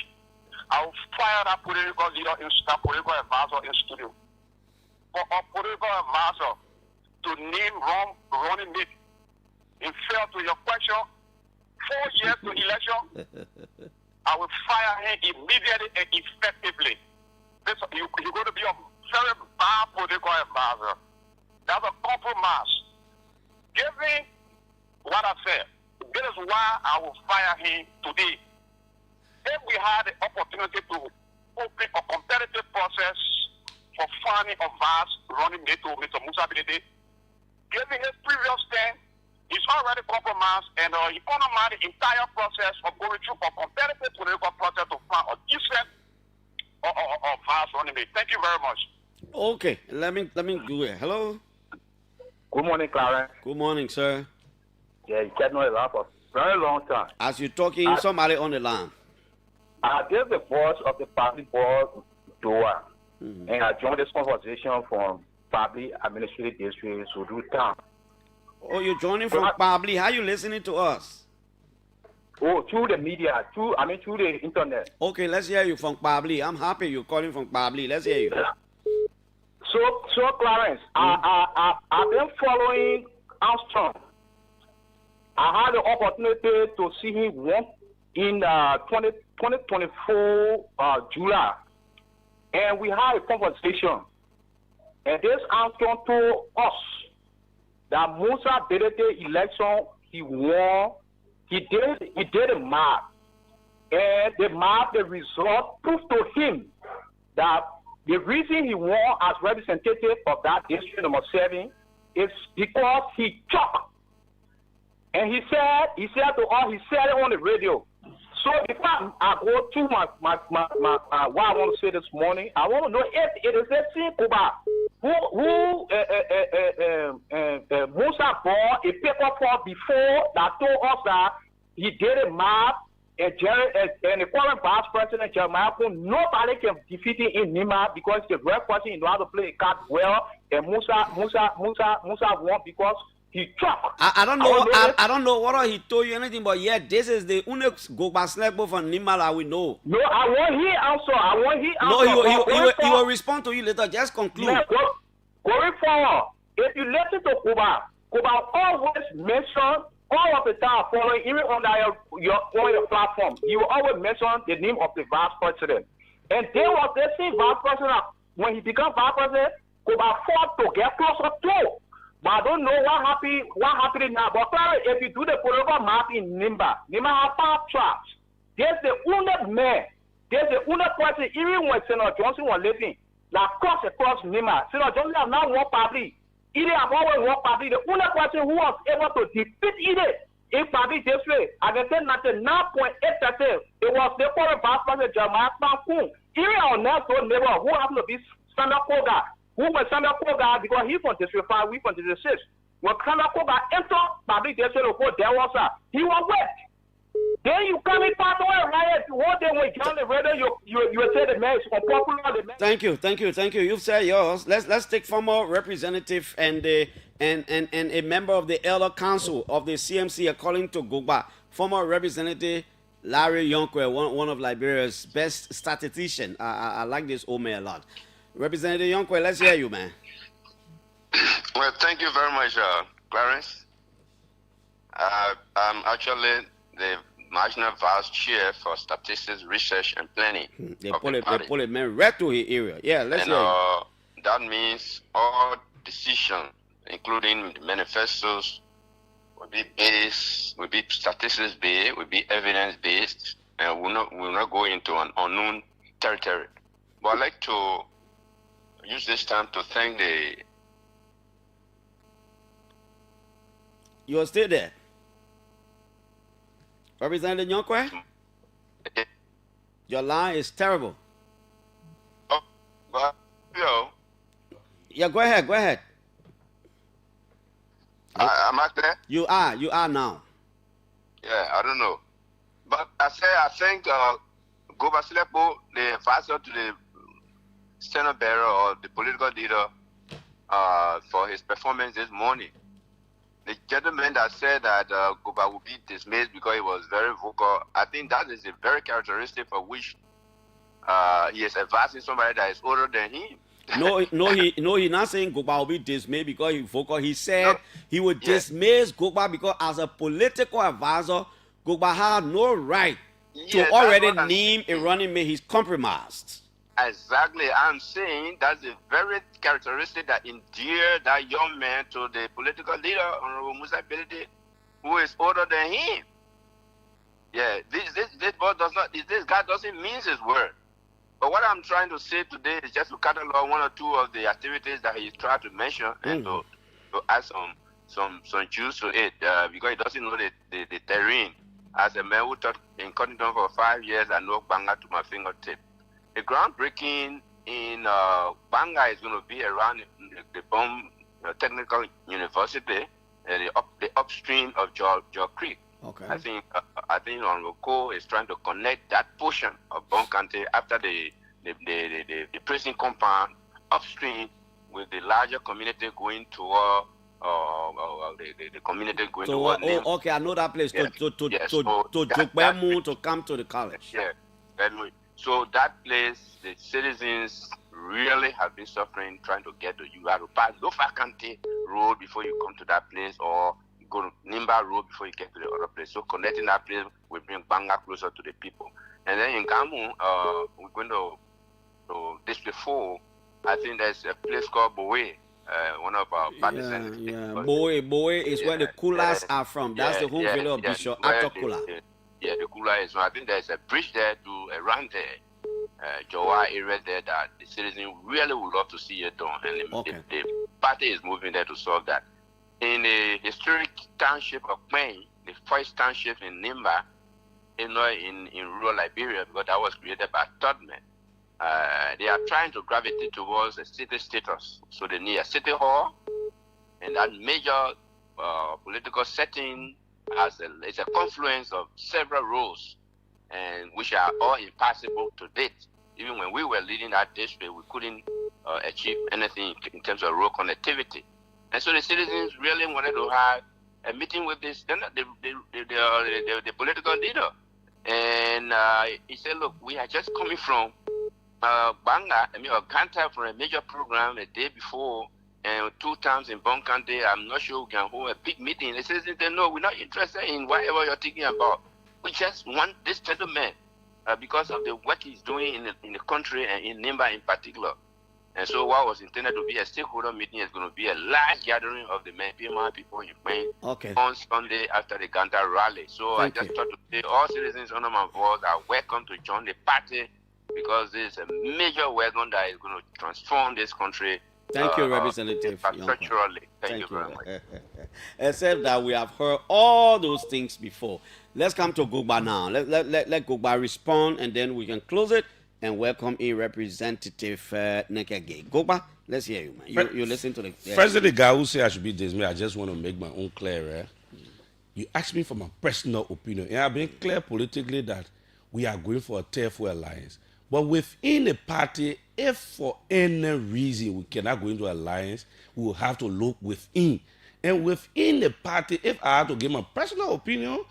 I will fire that political leader that political advisor in studio. For a political advisor to name running mate, in fair to your question, 4 years to election, I will fire him immediately and effectively. You're going to be a very bad political advisor. That's a compromise. Given what I said, this is why I will fire him today. If we had the opportunity to open a competitive process for finding a vice running mate to Mr. Musa Bilede, given his previous stand, he's already compromised, and he undermined the entire process of going through a competitive political process to find a decent or vice running mate. Thank you very much. Okay, let me do it. Hello. Good morning, Clarence. Good morning, sir. Yeah, you can't know a lot for a very long time. As you're talking, somebody on the line. I gave the voice of the public board door, and I joined this conversation from Public Administrative District, Sudu Town. Oh, you're joining from Pabli. How are you listening to us? Oh, through the media, through the internet. Okay, let's hear you from Pabli. I'm happy you're calling from Pabli. Let's hear you. So Clarence, I've been following Armstrong. I had the opportunity to see him once in 2024 July, and we had a conversation. And this Armstrong told us that Musa Bedete election he won. He did a map, and the result proved to him that the reason he won as representative of that district number 7 is because he choked. And he said to us, he said it on the radio. So before I go to my what I want to say this morning, I want to know if it is a simple who Musa Nima bought a paper for before that told us that he did a map and the current vice president Jeremiah, nobody can defeat him in Nima because the real person know how to play a card well, and Musa won because he struck. I don't know. I don't know whether he told you anything, but yeah, this is the Unex Gobaslebo from Nimala we know. No, I want he answer. No, he will respond to you later. Just conclude. Yeah, going forward, if you listen to Kuba always mention all of the time following, even on your platform, you always mention the name of the vice president. And there was the same vice president when he became vice president, Kuba fought to get closer to. But I don't know what happened now. But if you do the political map in Nimba have 5 tracks. There's the only man, there's the only person, even when Senator Johnson was living, like across Nimba. Senator Johnson has now one party. Either have always one party. The only person who was able to defeat either in party this way, I can say 99.8%, it was the current vice president Jeremiah Pankun. Even our next door neighbor who happened to be Sandra Koga. Who was Sandra Koga because he from District 5, we from District 6. When Sandra Koga entered public district, there was he was wet. Then you come in part of riot. One day when John the radio, you say the man is unpopular. Thank you. You've said yours. Let's take former representative and a member of the Elder Council of the CMC according to Gogba, former representative Larry Yonkwe, one of Liberia's best statistician. I like this old man a lot. Representative Yonkwe, let's hear you, man. Well, thank you very much, Clarence. I'm actually the National Vice Chair for Statistics, Research, and Planning. They pull it, man, right to his area. Yeah, let's hear you. That means all decisions, including the manifestos, will be statistics based, will be evidence based, and will not go into an unknown territory. But I'd like to use this time to thank the... You're still there? Representative Yonkwe? Your line is terrible. Yeah, go ahead. Am I there? You are now. Yeah, I don't know. But I think Goba Slepo, the advisor to the Senate bearer or the political leader for his performance this morning. The gentleman that said that Goba would be dismissed because he was very vocal, I think that is a very characteristic for which he is advising somebody that is older than him. No, he's not saying Goba will be dismissed because he's vocal. He said he would dismiss Goba because as a political advisor, Goba had no right to already name a running mate. He's compromised. Exactly. I'm saying that's a very characteristic that endeared that young man to the political leader, Honorable Musa Belede, who is older than him. Yeah, this guy doesn't mean his word. But what I'm trying to say today is just to catalog one or two of the activities that he tried to mention and to add some juice to it because he doesn't know the terrain. As a man who taught in Cottington for 5 years, I know Banga to my fingertip. The groundbreaking in Banga is going to be around the Bomb Technical University, the upstream of Jaw Creek. Okay. I think Honorable Cole is trying to connect that portion of Bon County after the prison compound upstream with the larger community going toward the community going toward. Okay, I know that place. Yes. To Jokbemu to come to the college. Yeah, anyway. So that place, the citizens really have been suffering trying to get to. You have to pass Lofa County Road before you come to that place, or go to Nimba Road before you get to the other place. So connecting that place will bring Banga closer to the people. And then in Gamu, we're going to District 4. I think there's a place called Boe, one of our partisans. Boe is where the Kulas are from. That's the home village of Bishop Ato Kula. Yeah, the Kula is. So I think there's a bridge there to around the Jowa area there that the citizens really would love to see it done. And the party is moving there to solve that. In the historic township of Maine, the first township in Nimba, in rural Liberia, because that was created by Todman, they are trying to gravitate towards a city status. So they need a city hall and that major political setting it's a confluence of several roles, and which are all impossible to date. Even when we were leading that district, we couldn't achieve anything in terms of road connectivity. And so the citizens really wanted to have a meeting with the political leader. And he said, look, we are just coming from Ganta for a major program a day before, and 2 times in Bonkante. I'm not sure we can hold a big meeting. The citizens said, no, we're not interested in whatever you're thinking about. We just want this gentleman because of the work he's doing in the country and in Nimba in particular. And so what was intended to be a stakeholder meeting is going to be a large gathering of the PMI people in Spain on Sunday after the Ganta rally. So I just thought to say all citizens under my voice are welcome to join the party, because this is a major wagon that is going to transform this country. Thank you, Representative. Structurally. Thank you very much. Except that we have heard all those things before. Let's come to Gugba now. Let Gugba respond, and then we can close it and welcome in Representative Nekege. Gugba, let's hear you, man. You listen to the... First, the guy who say I should be dismissed, I just want to make my own clear. You asked me for my personal opinion, and I've been clear politically that we are going for a tearful alliance. But within the party, if for any reason we cannot go into alliance, we will have to look within. And within the party, if I have to give my personal opinion,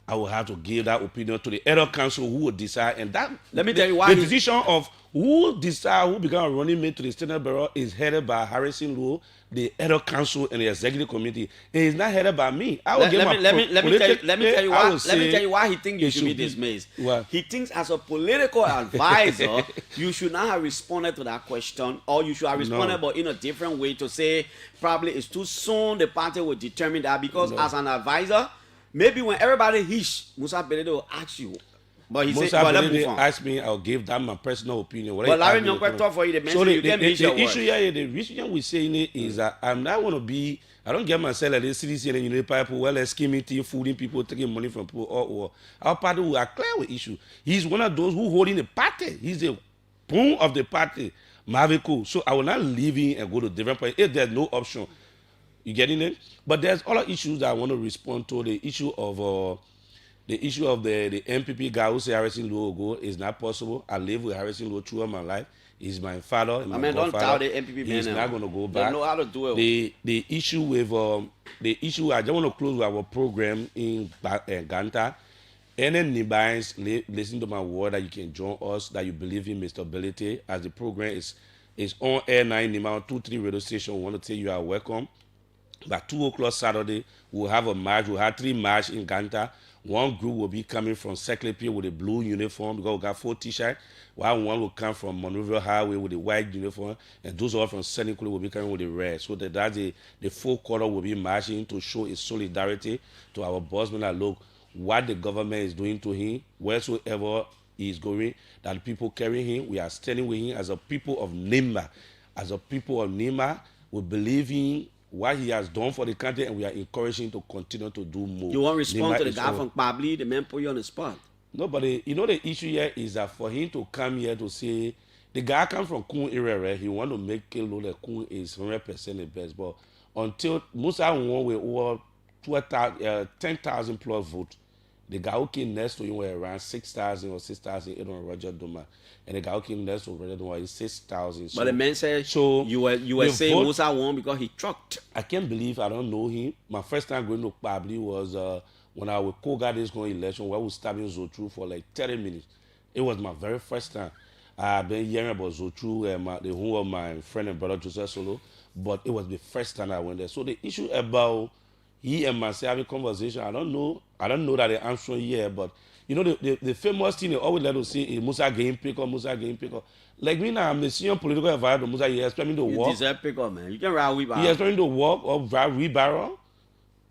I will have to give that opinion to the elder council who will decide. And that, let me tell you why the decision of who decide who become a running mate to the Senate Bureau is headed by Harrison Lowe, the elder council, and the executive committee. And it's not headed by me. I will let me tell you why he thinks you should be dismissed. What? He thinks as a political advisor, you should not have responded to that question, or you should have responded but in a different way to say probably it's too soon, the party will determine that, because as an advisor, maybe when everybody hish, Musa Belede will ask you. But he said, let's move on. Ask me, I'll give them my personal opinion. But Larry Nyonkwe talk for you, the issue here, the reason we're saying it is that I'm not going to be, I don't get myself like this CDC and United people, well, like scheming, fooling people, taking money from people, or our party who are clear with issue. He's one of those who holding the party. He's the boom of the party. Mavico. So I will not leave him and go to different places if there's no option. You getting it? But there's other issues that I want to respond to. The issue of the MPP guy who say Harrison Lowe go is not possible. I live with Harrison Lowe throughout my life. He's my father. And my don't tell the MPP man. He's not going to go back. They know how to do it. The issue with I just want to close with our program in Ganta. Any Nibans listen to my word that you can join us, that you believe in Mr. Ability, as the program is on air 9 Nima 23 radio station. We want to tell you are welcome. By 2 o'clock Saturday, we'll have a march. We'll have 3 marches in Ganta. One group will be coming from Secretary with a blue uniform, because we got 4 t-shirts. While one will come from Monrovia Highway with a white uniform, and those all from Senegal will be coming with the red. So that's the 4 quarter will be marching to show its solidarity to our bossman that look what the government is doing to him, wheresoever he is going, that people carry him. We are standing with him as a people of Nimba. As a people of Nimba, we believe in what he has done for the country, and we are encouraging him to continue to do more. You want to respond to the guy from Pabli, the man put you on the spot? No, but the issue here is that for him to come here to say, the guy comes from Kun area, right? He want to make it look like Kun is 100% the best. But until Musa won with over 10,000 plus votes, the guy who came next to him were around 6,000 or 6,800, Roger Duma. And the guy who came next to Roger Duma is 6,000. So, but the man said you were saying Musa won because he trucked. I can't believe I don't know him. My first time going to Pabli was when I was Koga this going election, where we was stabbing Zotru for like 30 minutes. It was my very first time. I've been hearing about Zotru and the home of my friend and brother Joseph Solo, but it was the first time I went there. So the issue about he and myself having conversation, I don't know that the answer here, but you know the famous thing they always let us say is Musa game picker. Like me now, I'm the senior political advisor to Musa. He expect me to walk. You deserve picker, man. You can ride wheelbarrow. He expect me to walk or drive wheelbarrow.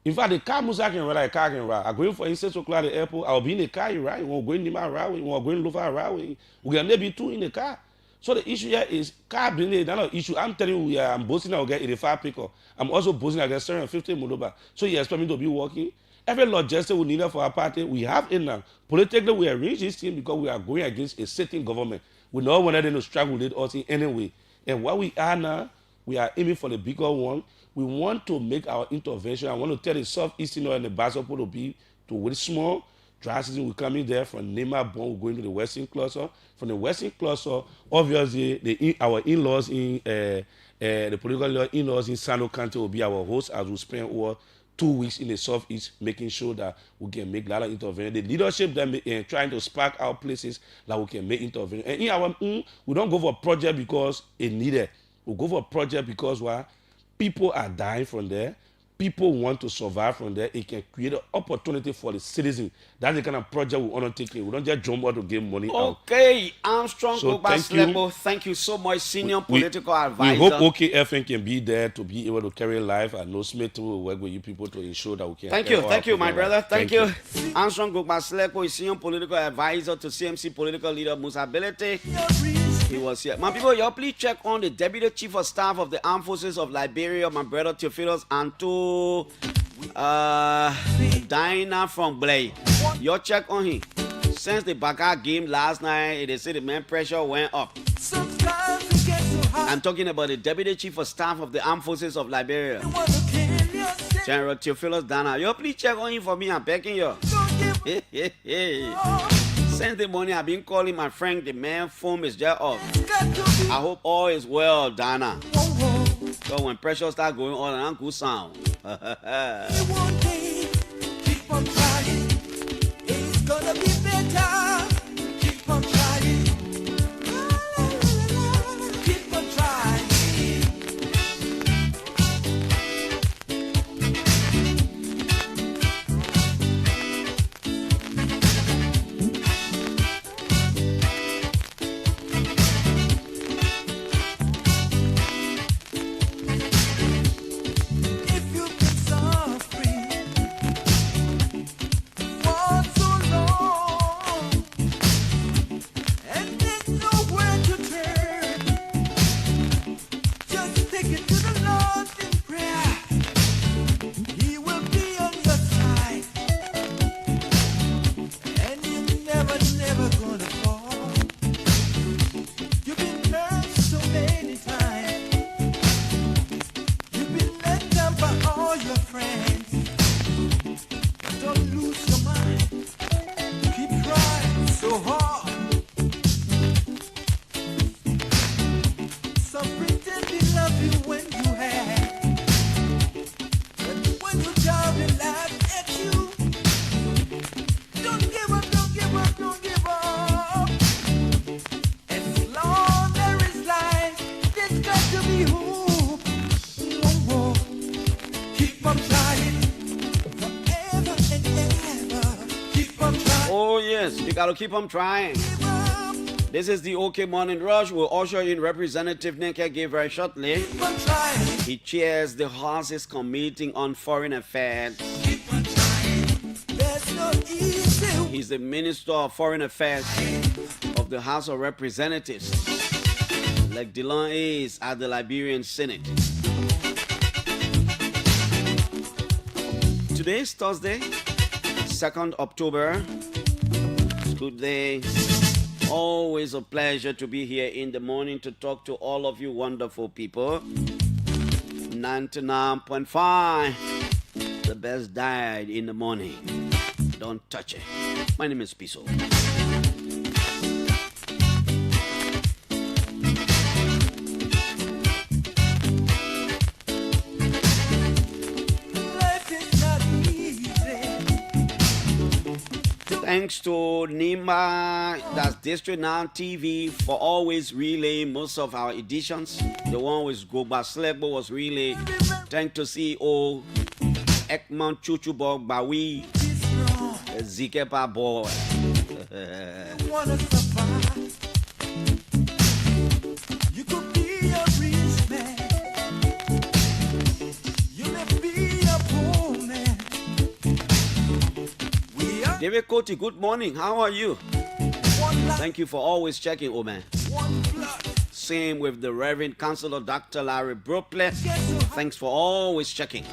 In fact, the car Musa can ride, a car can ride. I'm going for 6 o'clock at the airport. I'll be in the car, you ride. You want to go in the ride. You want to go in Lufa ride. We can be 2 in the car. So the issue here is car being there, that's not an issue. I'm telling you, I'm boasting I'll get 85 picker. I'm also boasting I'll get 750 Modoba. So you expect me to be walking. Every logistic we need for our party, we have it now. Politically, we arrange this thing because we are going against a sitting government. We know when they're to struggle with us in any way. And what we are now, We are aiming for the bigger one. We want to make our intervention. I want to tell the Southeastern and the Basel to be to wait small. Dry season will come in there from Nema Bon, we're going to the Western cluster. From the Western cluster, obviously, our in-laws in the political in-laws in Sano County will be our host as we spend over 2 weeks in the Southeast, making sure that we can make a lot of intervention. The leadership that trying to spark our places that we can make intervention. And in our we don't go for a project because it needed. We go for a project because why? People are dying from there. People want to survive from there. It can create an opportunity for the citizen. That's the kind of project we want to take in. We don't just jump out to give money out. Okay, Armstrong So thank you so much, senior political advisor. We hope OKFN can be there to be able to carry life. I know Smith will work with you people to ensure that we can. Thank you, my brother. Thank you. Armstrong Gogbasleko is senior political advisor to CMC political leader Musability. He was here. My people, y'all please check on the Deputy Chief of Staff of the Armed Forces of Liberia, my brother Theophilus Anto Dinah from Blay. Y'all check on him. Since the Baka game last night, they say the man pressure went up. I'm talking about the Deputy Chief of Staff of the Armed Forces of Liberia, General Theophilus Dana. Y'all please check on him for me. I'm begging you. Since the morning I've been calling my friend, the man phone is just off. I hope all is well, Dana. So when pressure start going on, and good sound. Keep on trying. It's gonna be better. Keep on trying. Keep on trying. Gotta keep on trying. This is the OK Morning Rush. We'll usher in Representative Neke Gay very shortly. He chairs the House's Committee on Foreign Affairs. He's the Minister of Foreign Affairs of the House of Representatives, like Dillon is at the Liberian Senate. Today is Thursday, 2nd October. Good day. Always a pleasure to be here in the morning to talk to all of you wonderful people. 99.5. The best diet in the morning. Don't touch it. My name is Piso. Thanks to Nima, that's District Now TV, for always relaying most of our editions. The one with Goba Slebo was really thanks to CEO Ekman Chuchubog Bawi Zikepa Boy. You could be a rich man. You may be a poor man. David Koti, good morning. How are you? Thank you for always checking, oh man. Same with the Reverend Councilor Dr. Larry Brople. Thanks for always checking.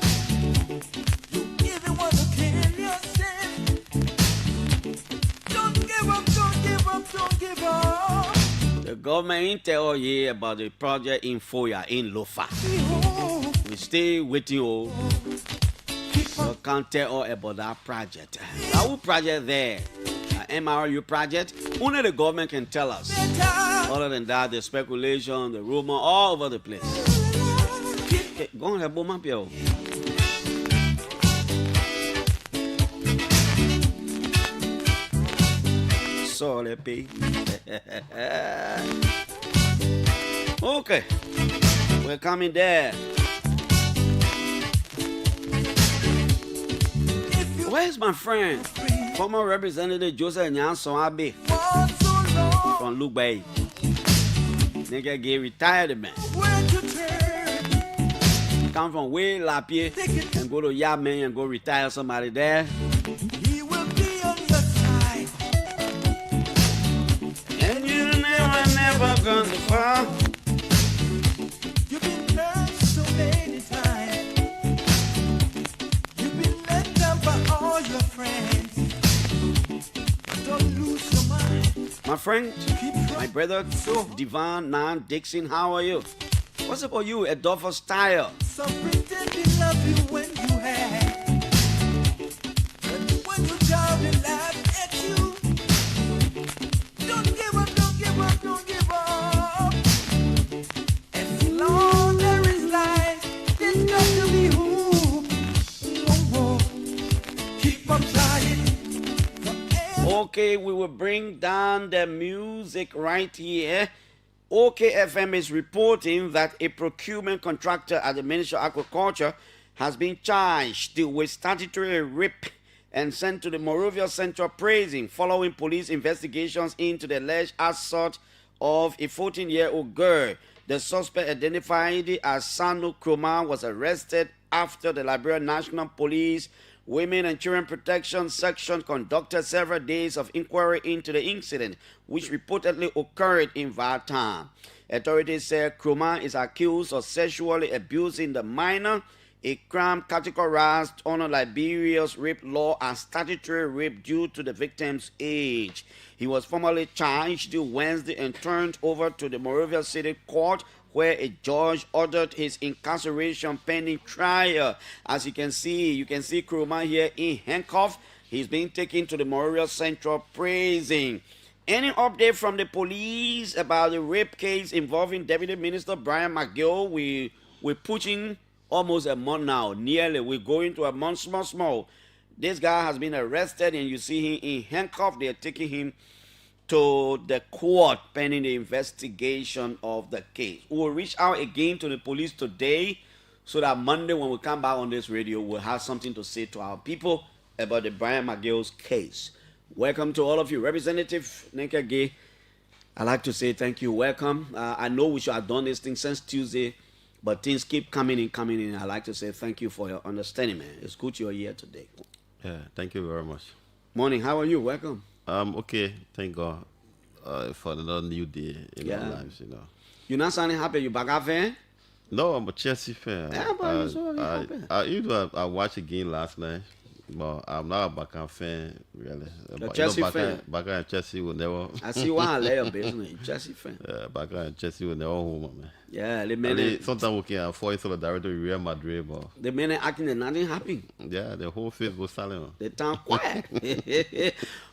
Don't give up, don't give up, don't give up. The government ain't tell you about the project in Foya in Lofa. We stay with you. So can't tell all about that project. Our project there, MRU project, only the government can tell us. Other than that, the speculation, the rumor, all over the place. Okay, go on, Bomapio. Sorry, P. Okay, we're coming there. Where's my friend? Former Representative Joseph Nyanson Abe from Luke Bay. Nigga get retired, man. Come from way Lapie and go to Yaman and go retire somebody there. He will be on your side. And you never gonna fall. You've been hurt so many times. You've been let down by all your friends. Don't lose your mind. My friend, my brother, Divine Nan Dixon, how are you? What's about you, Adolfo Style? Some pretend they love you when you have. But when you're down, they laugh at you. Don't give up, don't give up, don't give up. As long there is life, there's got to be hope. Oh, keep on trying. Okay, we will bring down the music right here. OKFM is reporting that a procurement contractor at the Ministry of Agriculture has been charged with statutory rape and sent to the Morovia Central Prison following police investigations into the alleged assault of a 14-year-old girl. The suspect, identified as Sanu Kroma, was arrested after the Liberian National Police Women and Children Protection Section conducted several days of inquiry into the incident, which reportedly occurred in Vatam. Authorities say Kroma is accused of sexually abusing the minor, a crime categorized under Liberia's rape law as statutory rape due to the victim's age. He was formally charged Wednesday and turned over to the Morovia City Court, where a judge ordered his incarceration pending trial. As you can see Kroma here in handcuffs. He's being taken to the Morovia Central Prison. Any update from the police about the rape case involving Deputy Minister Brian McGill? We're pushing almost a month now. Nearly. We're going to a month, small. This guy has been arrested and you see him in handcuffs. They're taking him to the court pending the investigation of the case. We will reach out again to the police today so that Monday when we come back on this radio, we'll have something to say to our people about the Brian McGill's case. Welcome to all of you. Representative Nenka Gay, I'd like to say thank you. Welcome. I know we should have done this thing since Tuesday, but things keep coming in. I'd like to say thank you for your understanding, man. It's good you're here today. Yeah, thank you very much. Morning, how are you? Welcome. Okay, thank God for another new day in our lives, you know. You're not sounding happy, you back up fan? No, I'm a Chelsea fan. Yeah, but I watched the game last night, but I'm not a Baka fan, really. Chelsea fan? Baka and Chelsea will never... I see why I lay your business. Chelsea fan. Yeah, Baka and Chelsea will never home, man. Yeah, they made sometimes we can afford solidarity with Real Madrid, but... The men acting that nothing happened. Yeah, the whole face goes silent. They turn quiet.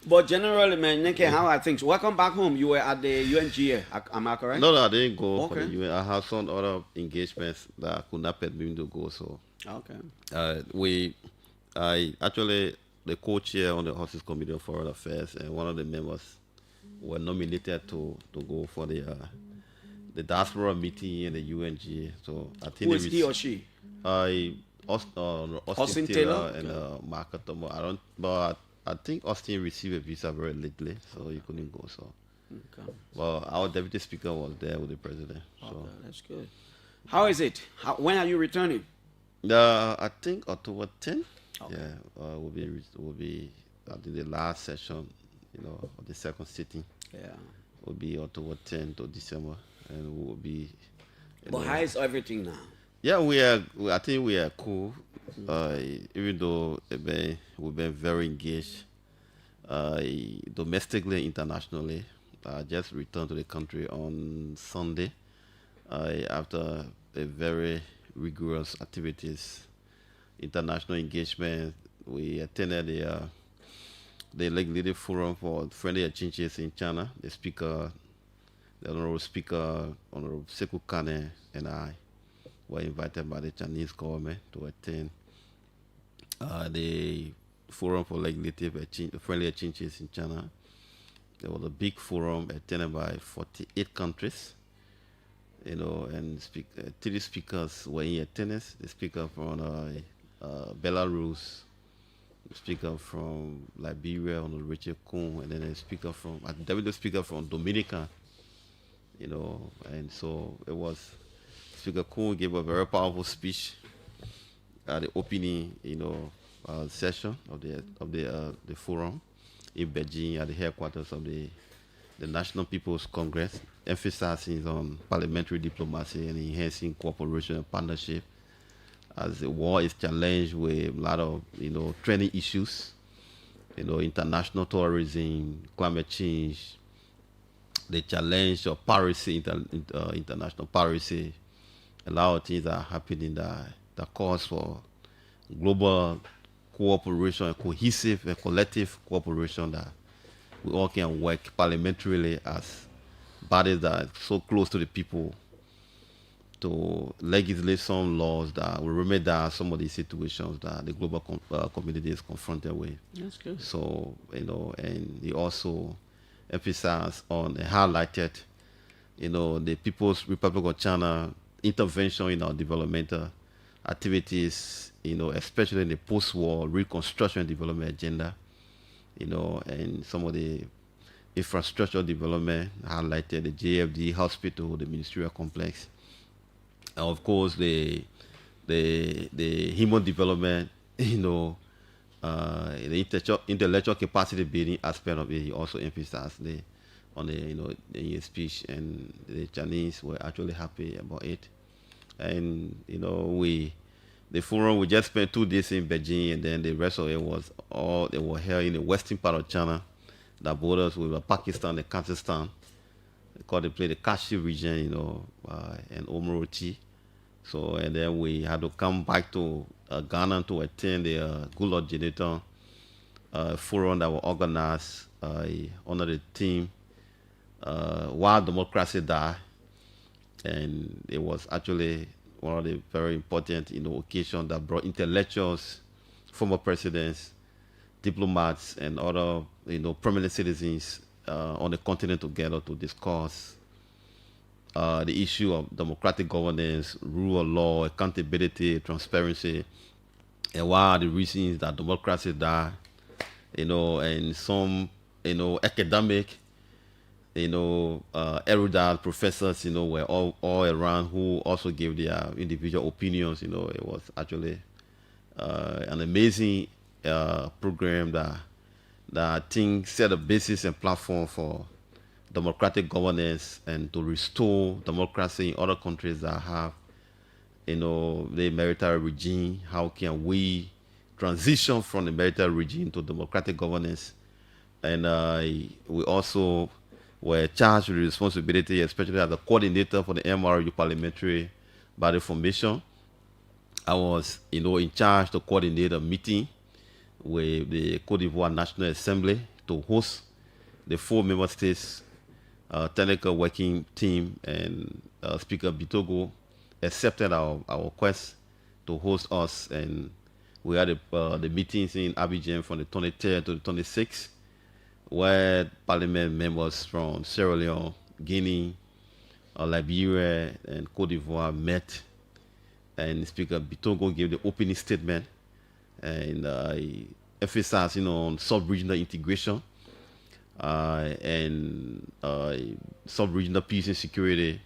But generally, man, Nenke, how are things? Welcome back home. You were at the UNGA, am I correct? No, I didn't go okay. For the UN. I had some other engagements that could not permit me to go, so... Okay. I actually, the co-chair on the Horses Committee of Foreign Affairs and one of the members were nominated to go for the diaspora meeting in the UNGA. So I think who is he or she? Austin Taylor and Mark Tomo. But I think Austin received a visa very lately, so he couldn't go. So, okay. Well, our deputy speaker was there with the president. So. Okay, that's good. How is it? When are you returning? I think October 10th. Okay. Yeah, will be I think the last session, you know, of the second sitting. Yeah, will be October 10th to December, and we will be. But how is everything now? Yeah, I think we are cool. Even though we've been very engaged, domestically and internationally. I just returned to the country on Sunday after a very rigorous activities, international engagement. We attended the Legislative Forum for Friendly Exchanges in China. The Honorable Speaker, Honorable Sekou Kane, and I were invited by the Chinese government to attend the Forum for Friendly Exchanges in China. There was a big forum attended by 48 countries, and 3 speakers were in attendance. The speaker from Belarus, the speaker from Liberia, Honorable Richard Kuhn, and then the speaker from Dominica, and so it was. Speaker Kuhn gave a very powerful speech at the opening, session of the forum in Beijing at the headquarters of the National People's Congress, emphasizing on parliamentary diplomacy and enhancing cooperation and partnership as the war is challenged with a lot of trending issues, international terrorism, climate change, the challenge of piracy, international piracy. A lot of things are happening that calls for global cooperation, and cohesive and collective cooperation, that we all can work parliamentarily as bodies that are so close to the people to legislate some laws that will remedy some of these situations that the global community is confronted with. That's good. So, and he also emphasized on and highlighted, the People's Republic of China intervention in our developmental activities, especially in the post-war reconstruction and development agenda, and some of the infrastructure development highlighted the JFD hospital, the ministerial complex, and of course the human development, the intellectual capacity building aspect of it. He also emphasized in his speech, and the Chinese were actually happy about it. And the forum, we just spent 2 days in Beijing, and then the rest of it was all they were held in the western part of China that borders with Pakistan and Kazakhstan. They call the place the Kashi region, and Omoroti. So, and then we had to come back to Ghana to attend the Goodluck Jonathan forum that were organized under the theme While Democracy Die. And it was actually one of the very important occasions that brought intellectuals, former presidents, diplomats, and other prominent citizens on the continent together to discuss the issue of democratic governance, rule of law, accountability, transparency, and what are the reasons that democracy die, and some academic erudite professors, were all around, who also gave their individual opinions. It was actually an amazing program that I think set a basis and platform for democratic governance and to restore democracy in other countries that have, the military regime. How can we transition from the military regime to democratic governance? And we also were charged with responsibility, especially as the coordinator for the MRU parliamentary body formation. I was, in charge to coordinate a meeting with the Côte d'Ivoire National Assembly to host the 4 member states technical working team, and Speaker Bitogo accepted our request to host us, and we had the meetings in Abidjan from the 23rd to the 26th, where parliament members from Sierra Leone, Guinea, Liberia, and Côte d'Ivoire met, and Speaker Bitogo gave the opening statement, and emphasized on sub-regional integration and sub-regional peace and security,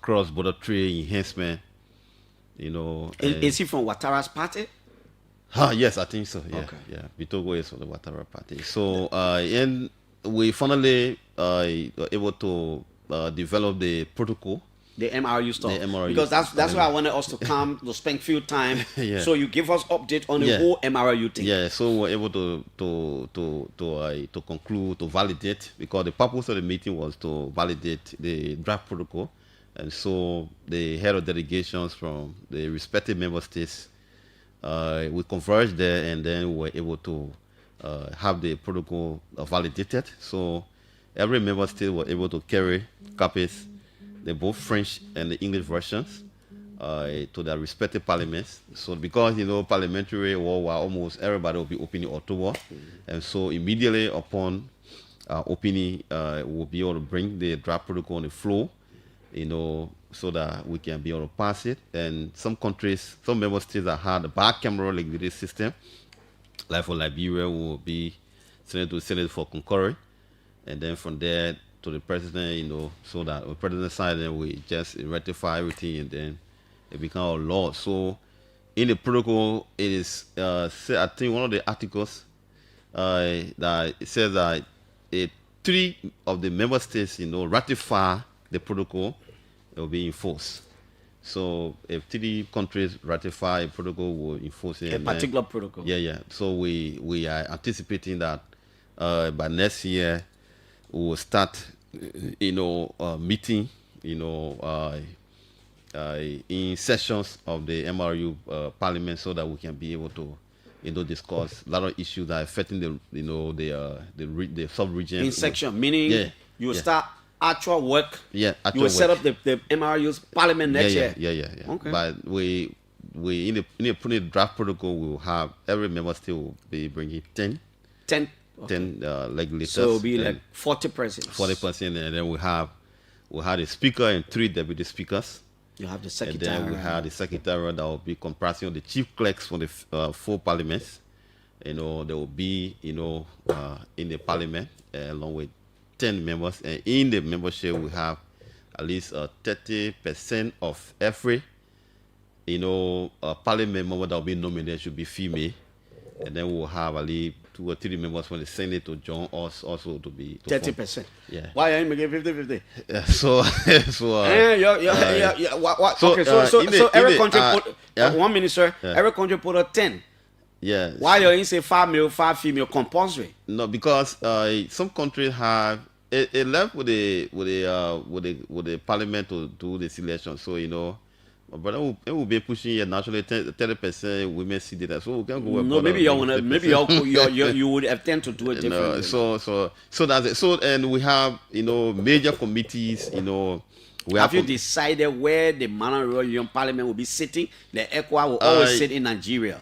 cross-border trade enhancement. Is he from Ouattara's party? Yes, I think so. Yeah, Okay. yeah. Bitogo is from the Ouattara party. So, and we finally were able to develop the protocol The MRU stuff. The MRU because that's why I wanted us to come to spend few time. Yeah. So you give us update on the whole MRU thing. Yeah, so we're able to conclude, to validate, because the purpose of the meeting was to validate the draft protocol. And so the head of delegations from the respective member states, we converged there, and then we were able to have the protocol validated. So every member state was able to carry copies, the both French and the English versions, to their respective parliaments. So because, parliamentary war, almost everybody will be opening October. And so immediately upon opening, we'll be able to bring the draft protocol on the floor, so that we can be able to pass it. And some countries, some member states that had a bicameral legislative system, like for Liberia, will be sent to the Senate for concurring. And then from there to the president, so that the president side, then we just ratify everything, and then it becomes a law. So in the protocol, it is, I think one of the articles that it says that 3 of the member states, ratify the protocol, it will be enforced. So if 3 countries ratify a protocol, we'll enforce it. A particular protocol. Yeah. So we are anticipating that by next year we will start, meeting, in sessions of the MRU Parliament, so that we can be able to, discuss a lot of issues that are affecting the sub-region. In section, meaning you will start actual work. Yeah, actual you will set work. up the MRU's Parliament next year. Yeah. Okay. But we in the draft protocol, we will have every member state will be bringing 10 legislators. So it will be like 40%. 40%, and then we have a speaker and 3 deputy speakers. You have the secretary. And then we have the secretary that will be comprising of the chief clerks from the 4 parliaments. There will be, in the parliament, along with 10 members. And in the membership, we have at least 30% of every, parliament member that will be nominated should be female. And then we'll have at least 2 or 3 members from the Senate to join us also to be 30%. Yeah. Why are you making 50-50? So every country put 1 minute, sir. Yeah. Every country put a 10. Yeah. Why you say 5 male, 5 female compulsory? No, because some countries have it left with the parliament to do the selection. So but it will be pushing here naturally 30% women see that, so we can go. No, maybe you would attempt to do it differently. So that's it. So, and we have major committees. Have you decided where the Royal Union Parliament will be sitting? The ECOWA will always sit in Nigeria.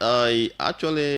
Actually.